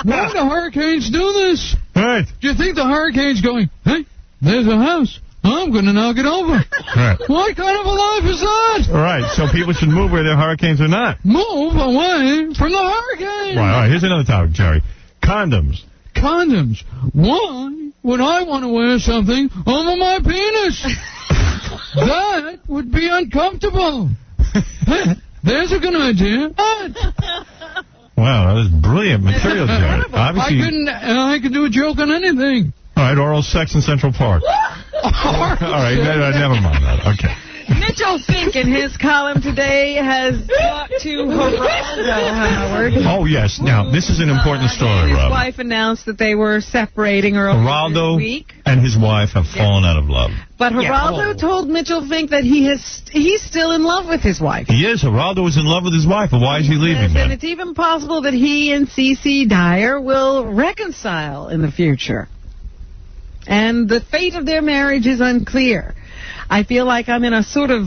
S8: Why do hurricanes do this?
S1: Right.
S8: Do you think the hurricane's going, hey, there's a house, I'm going to knock it over.
S1: Right.
S8: What kind of a life is that?
S1: All right, so people should move where there are hurricanes or not.
S8: Move away from the hurricane.
S1: Right, all right, here's another topic, Jerry. Condoms.
S8: Condoms. Why would I want to wear something over my penis? That would be uncomfortable. There's a good idea.
S1: Wow, that was brilliant material, Jerry. Obviously,
S8: I could do a joke on anything.
S1: All right, oral sex in Central Park. All right, never mind that. Okay.
S2: Mitchell Fink in his column today has talked to Geraldo, Howard.
S1: Oh, yes. Now, this is an important story,
S2: His
S1: Rob.
S2: wife announced that they were separating earlier
S1: Geraldo
S2: this week.
S1: and his wife have fallen out of love.
S2: But Geraldo told Mitchell Fink that he's still in love with his wife.
S1: He is. Geraldo is in love with his wife, but why is he leaving
S2: And
S1: then?
S2: it's even possible that he and Cece Dyer will reconcile in the future. And the fate of their marriage is unclear. I feel like I'm in a sort of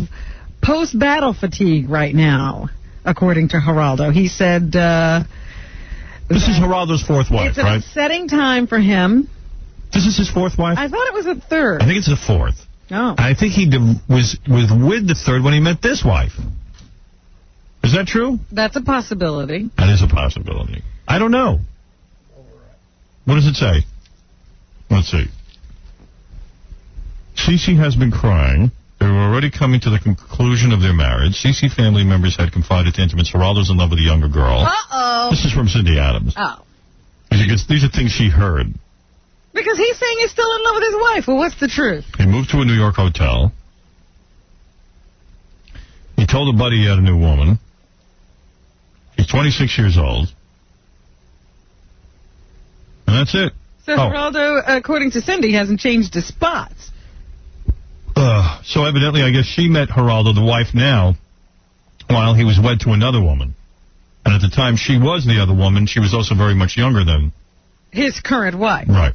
S2: post-battle fatigue right now, according to Geraldo. He said...
S1: this is Geraldo's fourth wife,
S2: it's an
S1: right?
S2: upsetting time for him.
S1: This is his fourth wife?
S2: I thought it was a third.
S1: I think it's the fourth.
S2: Oh.
S1: I think he was with the third when he met this wife. Is that true?
S2: That's a possibility.
S1: That is a possibility. I don't know. What does it say? Let's see. Cece has been crying. They were already coming to the conclusion of their marriage. Cece family members had confided to intimates Geraldo's in love with a younger girl.
S2: Uh-oh.
S1: This is from Cindy Adams.
S2: Oh.
S1: These are things she heard.
S2: Because he's saying he's still in love with his wife. Well, what's the truth?
S1: He moved to a New York hotel. He told a buddy he had a new woman. He's 26 years old. And that's it.
S2: So Geraldo, according to Cindy, hasn't changed his spots.
S1: So evidently, I guess she met Geraldo, the wife now, while he was wed to another woman. And at the time she was the other woman, she was also very much younger than
S2: his current wife.
S1: Right.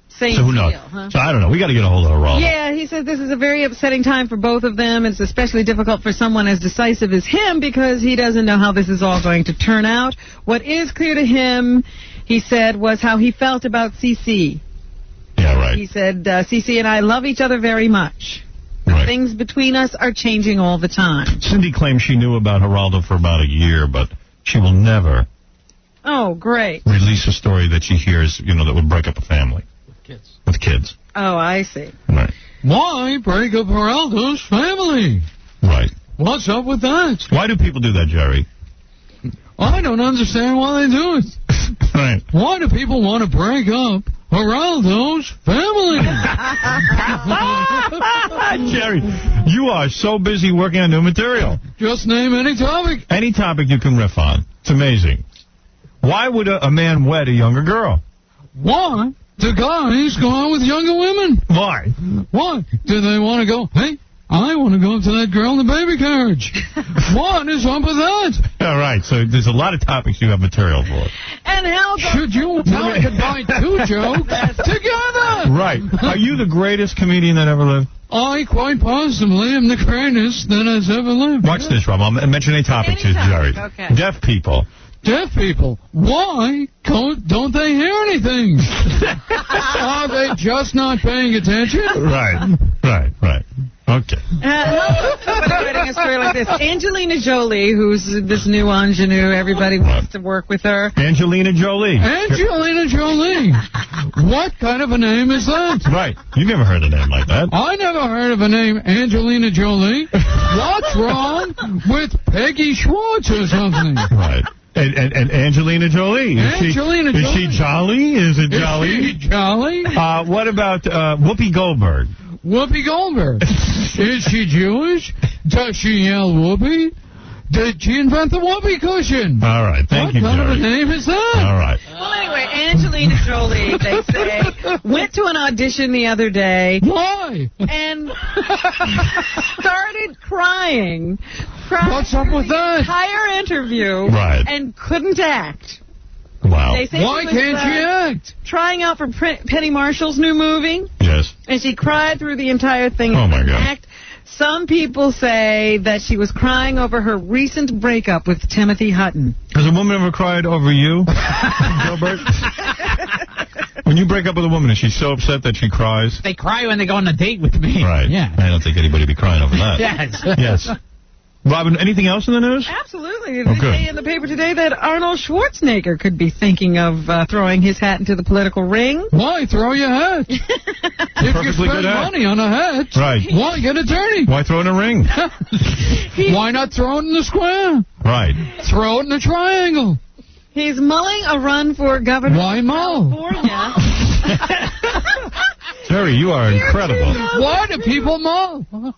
S2: Same
S1: so who knows?
S2: deal, huh?
S1: So I don't know. We got to get a hold of Geraldo.
S2: Yeah, he said this is a very upsetting time for both of them. It's especially difficult for someone as decisive as him because he doesn't know how this is all going to turn out. What is clear to him, he said, was how he felt about Cece.
S1: Yeah, right.
S2: He said, Cece and I love each other very much.
S1: Right.
S2: Things between us are changing all the time.
S1: Cindy claims she knew about Geraldo for about a year, but she will never
S2: Oh, great.
S1: release a story that she hears, that would break up a family. With kids.
S2: Oh, I see.
S1: Right.
S8: Why break up Geraldo's family?
S1: Right.
S8: What's up with that?
S1: Why do people do that, Jerry?
S8: I don't understand why they do it.
S1: Right.
S8: Why do people want to break up Geraldo's family?
S1: Jerry, you are so busy working on new material.
S8: Just name any topic.
S1: Any topic you can riff on. It's amazing. Why would a man wed a younger girl?
S8: Why do guys go out with younger women?
S1: Why?
S8: Why? Do they want to go, hey, I want to go up to that girl in the baby carriage. What is up with that?
S1: All right, so there's a lot of topics you have material for.
S2: And how
S8: should you tell combine two jokes together?
S1: Right. Are you the greatest comedian that ever lived?
S8: I quite possibly am the greatest that has ever lived.
S1: Watch this, Rob. I'll mention a topic to Jerry.
S2: Okay.
S1: Deaf people.
S8: Deaf people. Why don't they hear anything? Are they just not paying attention?
S1: Right. Okay.
S2: Somebody writing a story like this. Angelina Jolie, who's this new ingenue, everybody wants to work with her.
S1: Angelina Jolie.
S8: Angelina Jolie. What kind of a name is that?
S1: Right. You never heard a name like that.
S8: I never heard of a name Angelina Jolie. What's wrong with Peggy Schwartz or something?
S1: Right. And Angelina Jolie. Is she jolly? Is it jolly?
S8: Is she jolly?
S1: What about Whoopi Goldberg?
S8: Whoopi Goldberg. Is she Jewish? Does she yell Whoopi? Did she invent the Whoopi cushion?
S1: All right, thank you,
S8: What kind
S1: Jerry.
S8: of a name is that?
S1: All right.
S2: Well, anyway, Angelina Jolie, they say, went to an audition the other day.
S8: Why?
S2: And started crying.
S8: What's up with that?
S2: Entire interview.
S1: Right.
S2: And couldn't act.
S1: Wow.
S2: They say
S8: Why
S2: she was,
S8: can't she act?
S2: Trying out for Penny Marshall's new movie.
S1: Yes.
S2: And she cried through the entire thing.
S1: Oh, my
S2: and
S1: God.
S2: act. Some people say that she was crying over her recent breakup with Timothy Hutton.
S1: Has a woman ever cried over you, Gilbert? When you break up with a woman, is she so upset that she cries?
S12: They cry when they go on a date with me.
S1: Right.
S12: Yeah.
S1: I don't think anybody would be crying over that.
S12: Yes.
S1: Yes. Robin, anything else in the news?
S2: Absolutely. They say in the paper today that Arnold Schwarzenegger could be thinking of throwing his hat into the political ring.
S8: Why throw your hat? If you spend money on a hat, why get a tourney?
S1: Why throw in a ring?
S8: Why not throw it in the square?
S1: Right.
S8: Throw it in a triangle.
S2: He's mulling a run for governor of California.
S1: Terry, you are incredible.
S8: Why do people mull?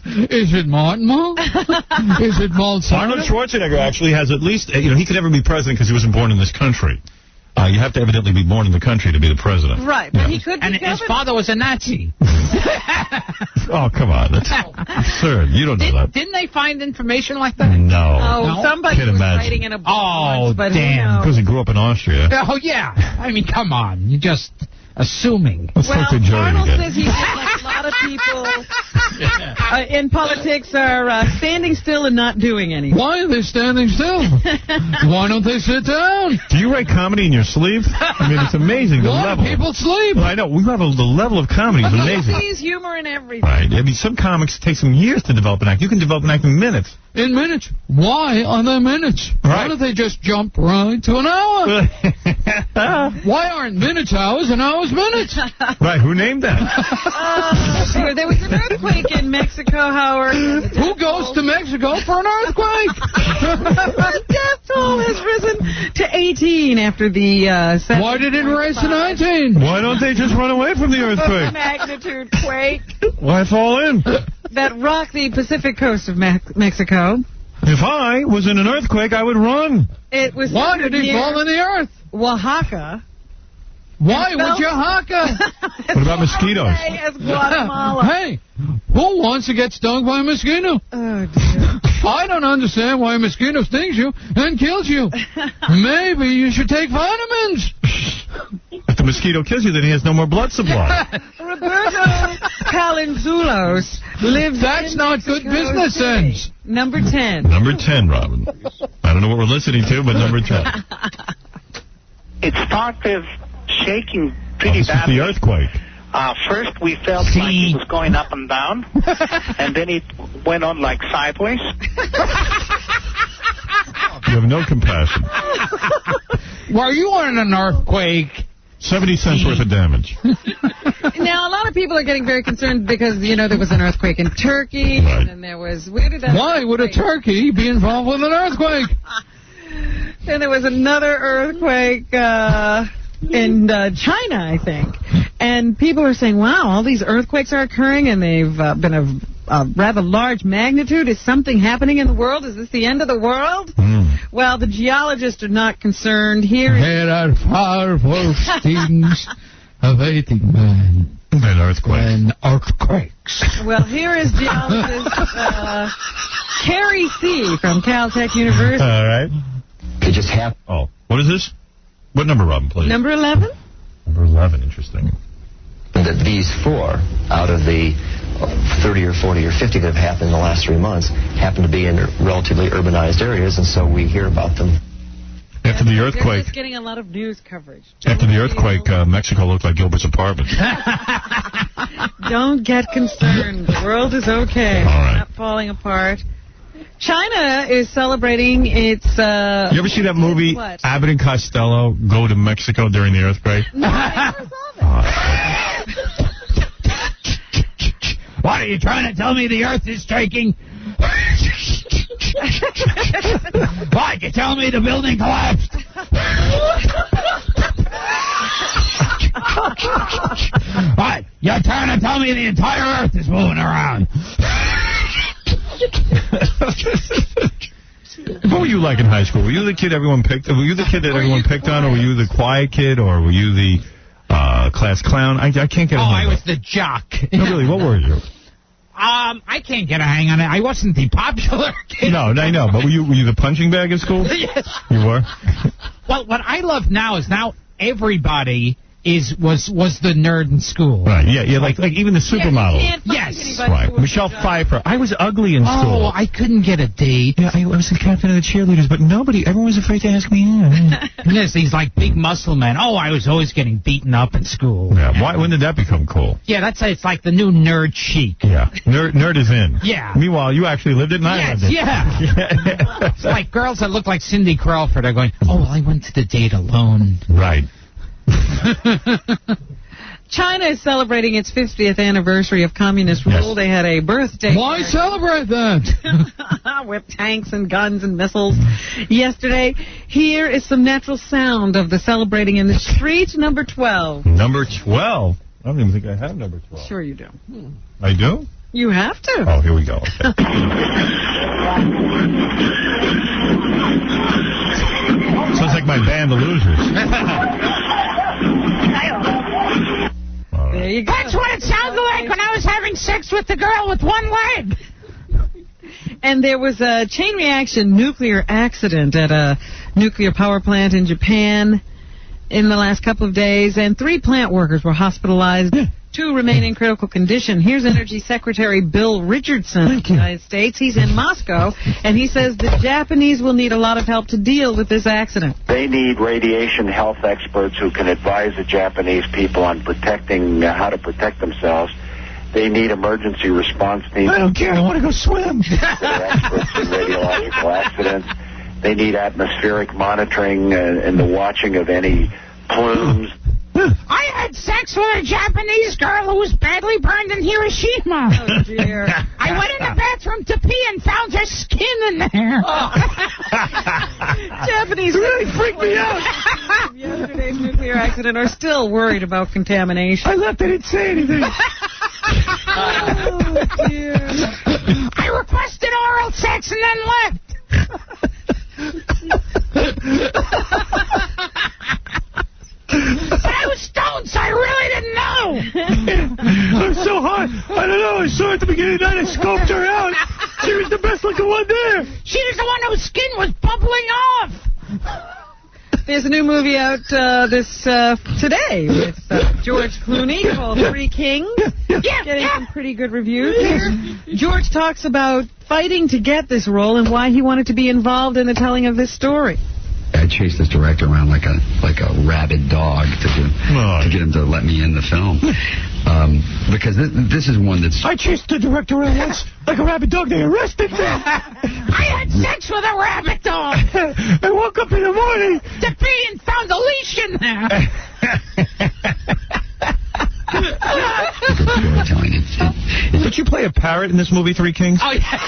S8: Is it Martin Mull? Is it Mull?
S1: Arnold Schwarzenegger actually has at least, he could never be president because he wasn't born in this country. You have to evidently be born in the country to be the president.
S2: Right, but he could be
S12: And his father was a Nazi.
S1: Oh, come on. That's absurd. You don't know that.
S12: Didn't they find information like that?
S1: No.
S2: Oh, somebody
S1: Can't
S2: was
S1: imagine.
S2: writing in a book.
S12: Oh,
S2: but
S12: damn.
S1: Because he grew up in Austria.
S12: Oh, yeah. I mean, come on. You're just assuming.
S1: Let's talk to Joey
S2: Arnold
S1: again.
S2: says he thinks like a lot of people in politics are standing still and not doing anything.
S8: Why are they standing still? Why don't they sit down?
S1: Do you write comedy in your sleep? I mean, it's amazing, the level.
S8: People sleep.
S1: Well, I know. The level of comedy is amazing.
S2: He sees humor in everything.
S1: Right. I mean, some comics take some years to develop an act. You can develop an act in minutes.
S8: In minutes. Why are there minutes? Why don't they just jump right to an hour? Why aren't minutes hours and hours minutes?
S1: Right, who named that?
S2: There was an earthquake in Mexico, Howard.
S8: Who goes to Mexico for an earthquake?
S2: The death toll has risen to 18 after the...
S8: Why did it rise to 19?
S1: Why don't they just run away from the earthquake?
S2: Magnitude quake.
S1: Why fall in?
S2: That rocked the Pacific coast of Mexico.
S1: If I was in an earthquake, I would run.
S2: It was.
S8: Why did he fall in the earth?
S2: Oaxaca.
S8: Why would you Oaxaca?
S1: What about mosquitoes?
S2: As Guatemala.
S8: Hey, who wants to get stung by a mosquito?
S2: Oh, dear.
S8: I don't understand why a mosquito stings you and kills you. Maybe you should take vitamins.
S1: If the mosquito kills you, then he has no more blood supply.
S2: Roberto Calanzulos lives
S8: That's not good business sense.
S2: Number 10.
S1: Number 10, Robin. I don't know what we're listening to, but number 10.
S16: It started shaking pretty
S1: This is
S16: badly.
S1: the earthquake.
S16: First, we felt like it was going up and down, and then it went on like sideways.
S1: You have no compassion.
S12: Were you on an earthquake?
S1: 70 cents worth of damage.
S2: Now, a lot of people are getting very concerned because, there was an earthquake in Turkey,
S1: Right.
S2: and then there was... Where did that
S8: Why would a turkey be involved with an earthquake?
S2: Then there was another earthquake in China, I think. And people are saying, wow, all these earthquakes are occurring, and they've been of rather large magnitude. Is something happening in the world? Is this the end of the world? Well, the geologists are not concerned. Here
S8: are powerful stings awaiting man.
S1: An earthquake.
S8: And earthquakes.
S2: Well, here is geologist Carrie C. from Caltech University.
S1: All right.
S15: It just happened.
S1: Oh, what is this? What number, Robin, please?
S2: Number 11?
S1: Number 11, interesting.
S15: That these 4 out of the 30 or 40 or 50 that have happened in the last 3 months happen to be in relatively urbanized areas, and so we hear about them.
S1: After the
S2: They're
S1: earthquake,
S2: just getting a lot of news coverage.
S1: after the earthquake, Mexico looked like Gilbert's apartment.
S2: Don't get concerned. The world is okay.
S1: All right.
S2: Not falling apart. China is celebrating its...
S1: You ever see that movie,
S2: What?
S1: Abbott and Costello Go to Mexico during the earthquake?
S2: No, I never saw that.
S12: What, are you trying to tell me the earth is shaking? What, you tell me the building collapsed? What, you're trying to tell me the entire earth is moving around?
S1: What were you like in high school? Were you the kid everyone picked? Were you the kid that everyone picked on, or were you the quiet kid, or were you the class clown? I can't get a hang
S12: I
S1: on
S12: was
S1: it.
S12: the jock.
S1: No, really, what were you?
S12: I can't get a hang on it. I wasn't the popular kid.
S1: No, I know, but were you the punching bag at school?
S12: Yes.
S1: You were?
S12: Well, what I love now is now everybody
S17: was the nerd in school.
S1: Right, yeah, like even the supermodel.
S17: Yes.
S1: Right. Michelle Pfeiffer. I was ugly in school.
S17: Oh, I couldn't get a date.
S1: Yeah, I was the captain of the cheerleaders, but everyone was afraid to ask me in.
S17: Yes, these like big muscle men. Oh, I was always getting beaten up in school.
S1: Yeah, when did that become cool?
S17: Yeah, it's like the new nerd chic.
S1: Yeah, nerd is in.
S17: Yeah.
S1: Meanwhile, you actually lived it and I lived it.
S17: Yeah. It's like girls that look like Cindy Crawford are going, oh, well, I went to the date alone.
S1: Right.
S2: China is celebrating its 50th anniversary of communist rule. Yes. They had a birthday.
S17: Why celebrate that?
S2: With tanks and guns and missiles yesterday. Here is some natural sound of the celebrating in the street. Number 12.
S1: Number 12? I don't even think I have number 12.
S2: Sure you do.
S1: I do?
S2: You have to.
S1: Oh, here we go. Okay. Sounds like my band, The Losers.
S2: There you go.
S4: That's what it sounded like when I was having sex with the girl with one leg.
S2: And there was a chain reaction nuclear accident at a nuclear power plant in Japan in the last couple of days, and 3 plant workers were hospitalized. 2 remain in critical condition. Here's Energy Secretary Bill Richardson of the United States. He's in Moscow, and he says the Japanese will need a lot of help to deal with this accident.
S18: They need radiation health experts who can advise the Japanese people on protecting how to protect themselves. They need emergency response teams.
S1: I don't care. I want to go swim.
S18: They're experts in radiological accidents. They need atmospheric monitoring and the watching of any plumes.
S4: I had sex with a Japanese girl who was badly burned in Hiroshima.
S2: Oh, dear.
S4: I went in the bathroom to pee and found her skin in there.
S2: Japanese
S1: really freaked me out.
S2: Yesterday's nuclear accident are still worried about contamination.
S1: I left. I didn't say anything.
S2: Oh, dear.
S4: I requested oral sex and then left. But I was stoned, so I really didn't know.
S1: I'm so hot. I don't know. I saw her at the beginning of the night. I scoped her out. She was the best looking one there.
S4: She was the one whose skin was bubbling off.
S2: There's a new movie out today with George Clooney called Three Kings. Getting some pretty good reviews here. George talks about fighting to get this role and why he wanted to be involved in the telling of this story.
S19: I chased this director around like a rabid dog to get him to let me in the film. Because this is one that's...
S1: I chased the director around once like a rabid dog. They arrested me.
S4: I had sex with a rabbit dog.
S1: I woke up in the morning
S4: to pee and found a leash in there.
S1: Did you play a parrot in this movie, Three Kings?
S4: Oh, yes.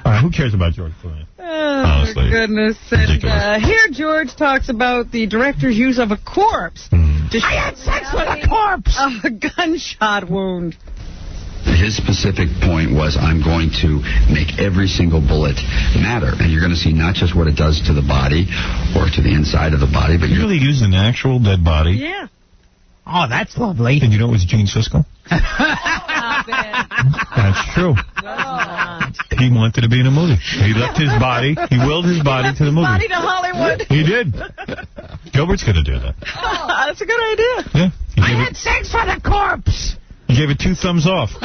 S1: All right, who cares about George Clooney?
S2: Oh,
S1: honestly,
S2: goodness. And, here George talks about the director's use of a corpse.
S4: I had sex with a corpse.
S2: Of a gunshot wound.
S19: His specific point was, I'm going to make every single bullet matter. And you're going to see not just what it does to the body or to the inside of the body, but
S1: you really used an actual dead body?
S2: Yeah.
S17: Oh, that's lovely.
S1: Did you know it was Gene Siskel? That's true. He wanted to be in a movie. He left his body. He willed his body to the movie.
S2: Body to Hollywood.
S1: He did. Gilbert's going to do that.
S2: Oh, that's a good idea.
S1: Yeah.
S4: I had sex with a corpse.
S1: He gave it 2 thumbs off.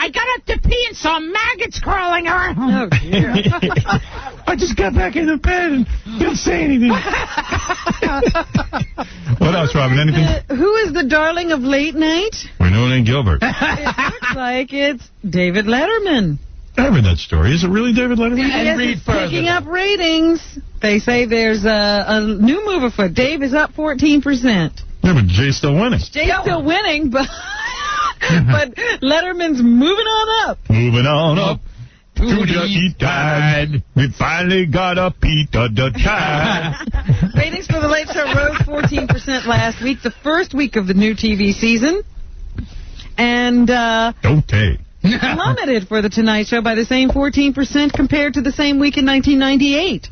S4: I got up to pee and saw maggots crawling around.
S2: Oh, dear.
S1: I just got back in the bed and didn't say anything. What else, Robin? Anything?
S2: Who is the darling of late night?
S1: We know it ain't Gilbert.
S2: It looks like it's David Letterman.
S1: I read that story. Is it really David Letterman?
S2: Yes, it's picking up ratings. They say there's a new move afoot. Dave is up 14%.
S1: Yeah, but Jay's still winning.
S2: Jay's still winning, but but Letterman's moving on up.
S1: Moving on up to the E-Tide. We finally got a Peter the Tide.
S2: Ratings for The Late Show rose 14% last week, the first week of the new TV season. And plummeted for The Tonight Show by the same 14% compared to the same week in 1998.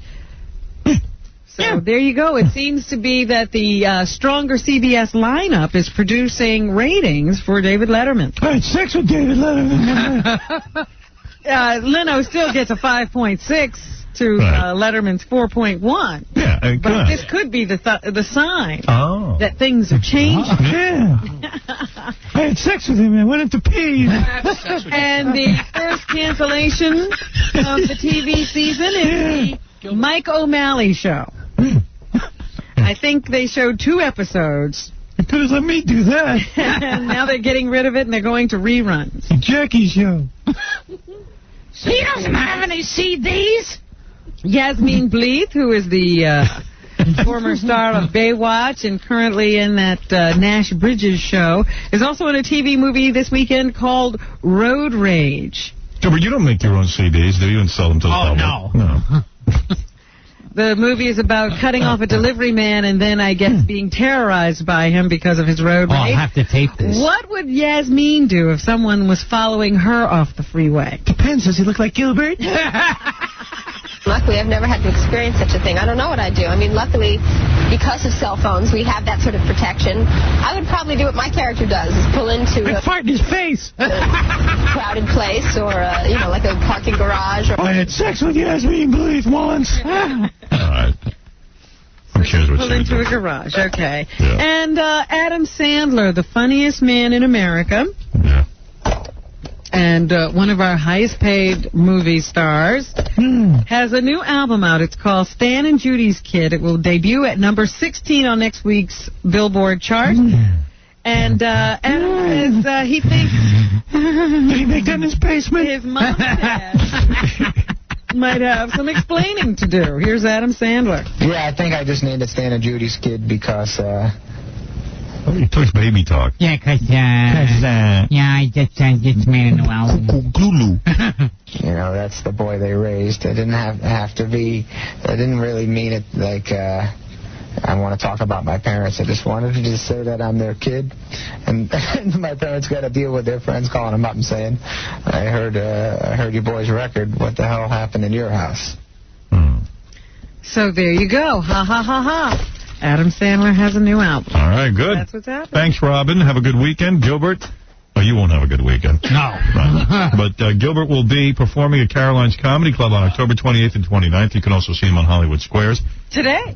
S2: So there you go. It seems to be that the stronger CBS lineup is producing ratings for David Letterman.
S1: I had sex with David Letterman.
S2: Leno still gets a 5.6. to Letterman's 4.1.
S1: Yeah,
S2: but this could be the sign that things are changing.
S1: Yeah. I had sex with him. I went into pee.
S2: And the first cancellation of the TV season is the Mike O'Malley Show. I think they showed 2 episodes.
S1: You could have let me do that.
S2: And now they're getting rid of it and they're going to reruns.
S1: The Jackie Show.
S4: He doesn't have any CDs.
S2: Jasmin Bleeth, who is the former star of Baywatch and currently in that Nash Bridges show, is also in a TV movie this weekend called Road Rage.
S1: Gilbert, you don't make your own CDs, do you, and sell them to the public? No.
S2: The movie is about cutting off a delivery man and then, I guess, being terrorized by him because of his road rage.
S17: I'll have to tape this.
S2: What would Jasmin do if someone was following her off the freeway?
S1: Depends. Does he look like Gilbert?
S20: Luckily, I've never had to experience such a thing. I don't know what I'd do. I mean, luckily, because of cell phones, we have that sort of protection. I would probably do what my character does, is pull into
S1: a fart in his face.
S20: crowded place or, like a parking garage.
S1: I had sex with Jasmin Bleeth once. All right. Who cares what
S2: pull into
S1: doing?
S2: A garage, okay.
S1: Yeah.
S2: And Adam Sandler, the funniest man in America.
S1: Yeah.
S2: And one of our highest-paid movie stars has a new album out. It's called Stan and Judy's Kid. It will debut at number 16 on next week's Billboard chart. And Adam says he thinks...
S1: Did he make that in his basement?
S2: His mom and dad might have some explaining to do. Here's Adam Sandler.
S15: Yeah, I think I just named it Stan and Judy's Kid because...
S1: He talks baby talk.
S17: Yeah, because I just made a new album.
S15: That's the boy they raised. I didn't have to be... I didn't really mean it like... I want to talk about my parents. I just wanted to just say that I'm their kid. And my parents got to deal with their friends calling them up and saying, I heard your boy's record. What the hell happened in your house?
S2: So there you go. Ha, ha, ha, ha. Adam Sandler has a new album.
S1: All right, good.
S2: That's what's happening.
S1: Thanks, Robin. Have a good weekend. Gilbert? Oh, you won't have a good weekend.
S17: No.
S1: Right. But Gilbert will be performing at Caroline's Comedy Club on October 28th and 29th. You can also see him on Hollywood Squares.
S2: Today.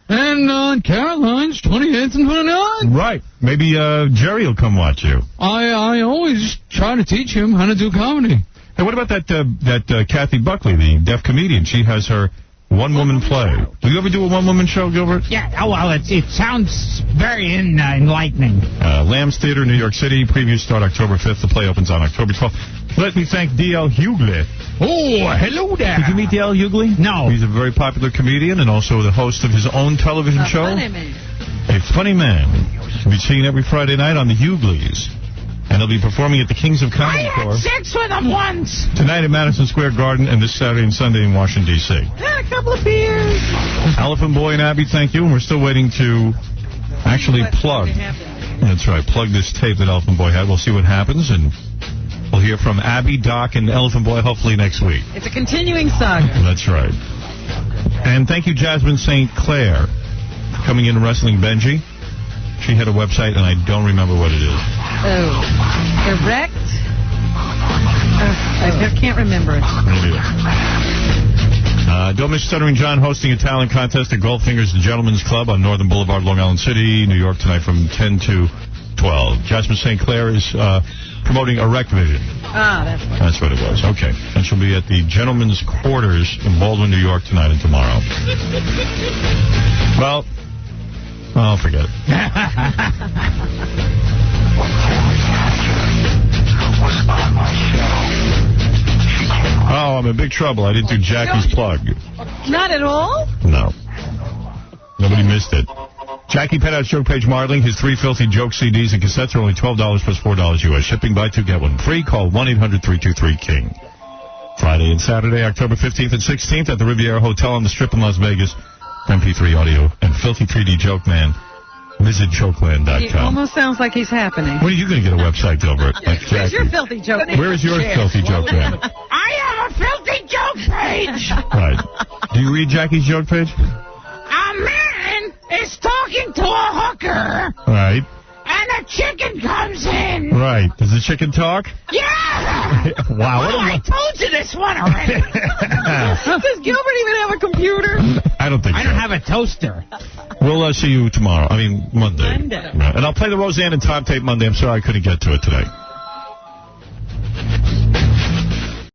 S8: And on Caroline's 28th and 29th.
S1: Right. Maybe Jerry will come watch you.
S8: I always try to teach him how to do comedy.
S1: Hey, what about that Kathy Buckley, the deaf comedian? She has her one-woman play. Do you ever do a one-woman show, Gilbert?
S17: Yeah, well, it sounds very enlightening.
S1: Lamb's Theater, New York City. Previews start October 5th. The play opens on October 12th. Let me thank D.L. Hughley.
S17: Oh, hello there.
S1: Did you meet D.L. Hughley?
S17: No.
S1: He's a very popular comedian and also the host of his own television show.
S2: Funny man.
S1: A funny man. Can be seen every Friday night on the Hughleys. And he'll be performing at the Kings of Comedy Corps.
S4: I had sex with him once.
S1: Tonight at Madison Square Garden and this Saturday and Sunday in Washington, D.C.
S2: Had a couple of beers.
S1: Elephant Boy and Abby, thank you. And we're still waiting to actually plug. That's right. Plug this tape that Elephant Boy had. We'll see what happens. And we'll hear from Abby, Doc, and Elephant Boy hopefully next week.
S2: It's a continuing saga.
S1: That's right. And thank you, Jasmin St. Clair, for coming in and wrestling Benjy. She had a website, and I don't remember what it is.
S2: Oh, Direct? I can't remember it.
S1: Don't miss Stuttering John hosting a talent contest at Goldfinger's The Gentleman's Club on Northern Boulevard, Long Island City, New York, tonight from 10 to 12. Jasmin St. Clair is promoting Erect Vision.
S2: Ah,
S1: That's what it was. Okay. And she'll be at the Gentleman's Quarters in Baldwin, New York, tonight and tomorrow. Well, I'll forget it. Oh, I'm in big trouble. I didn't do Jackie's plug.
S2: Not at all?
S1: No. Nobody missed it. Jackie Pettout's Joke Page Marling. His 3 filthy joke CDs and cassettes are only $12 plus $4 U.S. Shipping. Buy 2, get 1 free. Call 1-800-323-KING. Friday and Saturday, October 15th and 16th at the Riviera Hotel on the Strip in Las Vegas. MP3 audio and Filthy 3D Joke Man. Visit jokeland.com.
S2: It almost sounds like he's happening.
S1: When are you going to get a website, Gilbert? Like
S2: Where's your filthy joke?
S1: Where is your filthy joke man?
S4: I have a filthy joke page.
S1: Right. Do you read Jackie's joke page?
S4: A man is talking to a hooker.
S1: Right.
S4: And the chicken comes in.
S1: Right. Does the chicken talk?
S4: Yeah.
S1: Wow.
S4: Oh, I told you this one already.
S2: Does Gilbert even have a computer?
S1: I don't think so.
S17: I don't have a toaster.
S1: We'll see you tomorrow. I mean, Monday.
S2: Monday.
S1: Right. And I'll play the Roseanne and Tom tape Monday. I'm sorry I couldn't get to it today.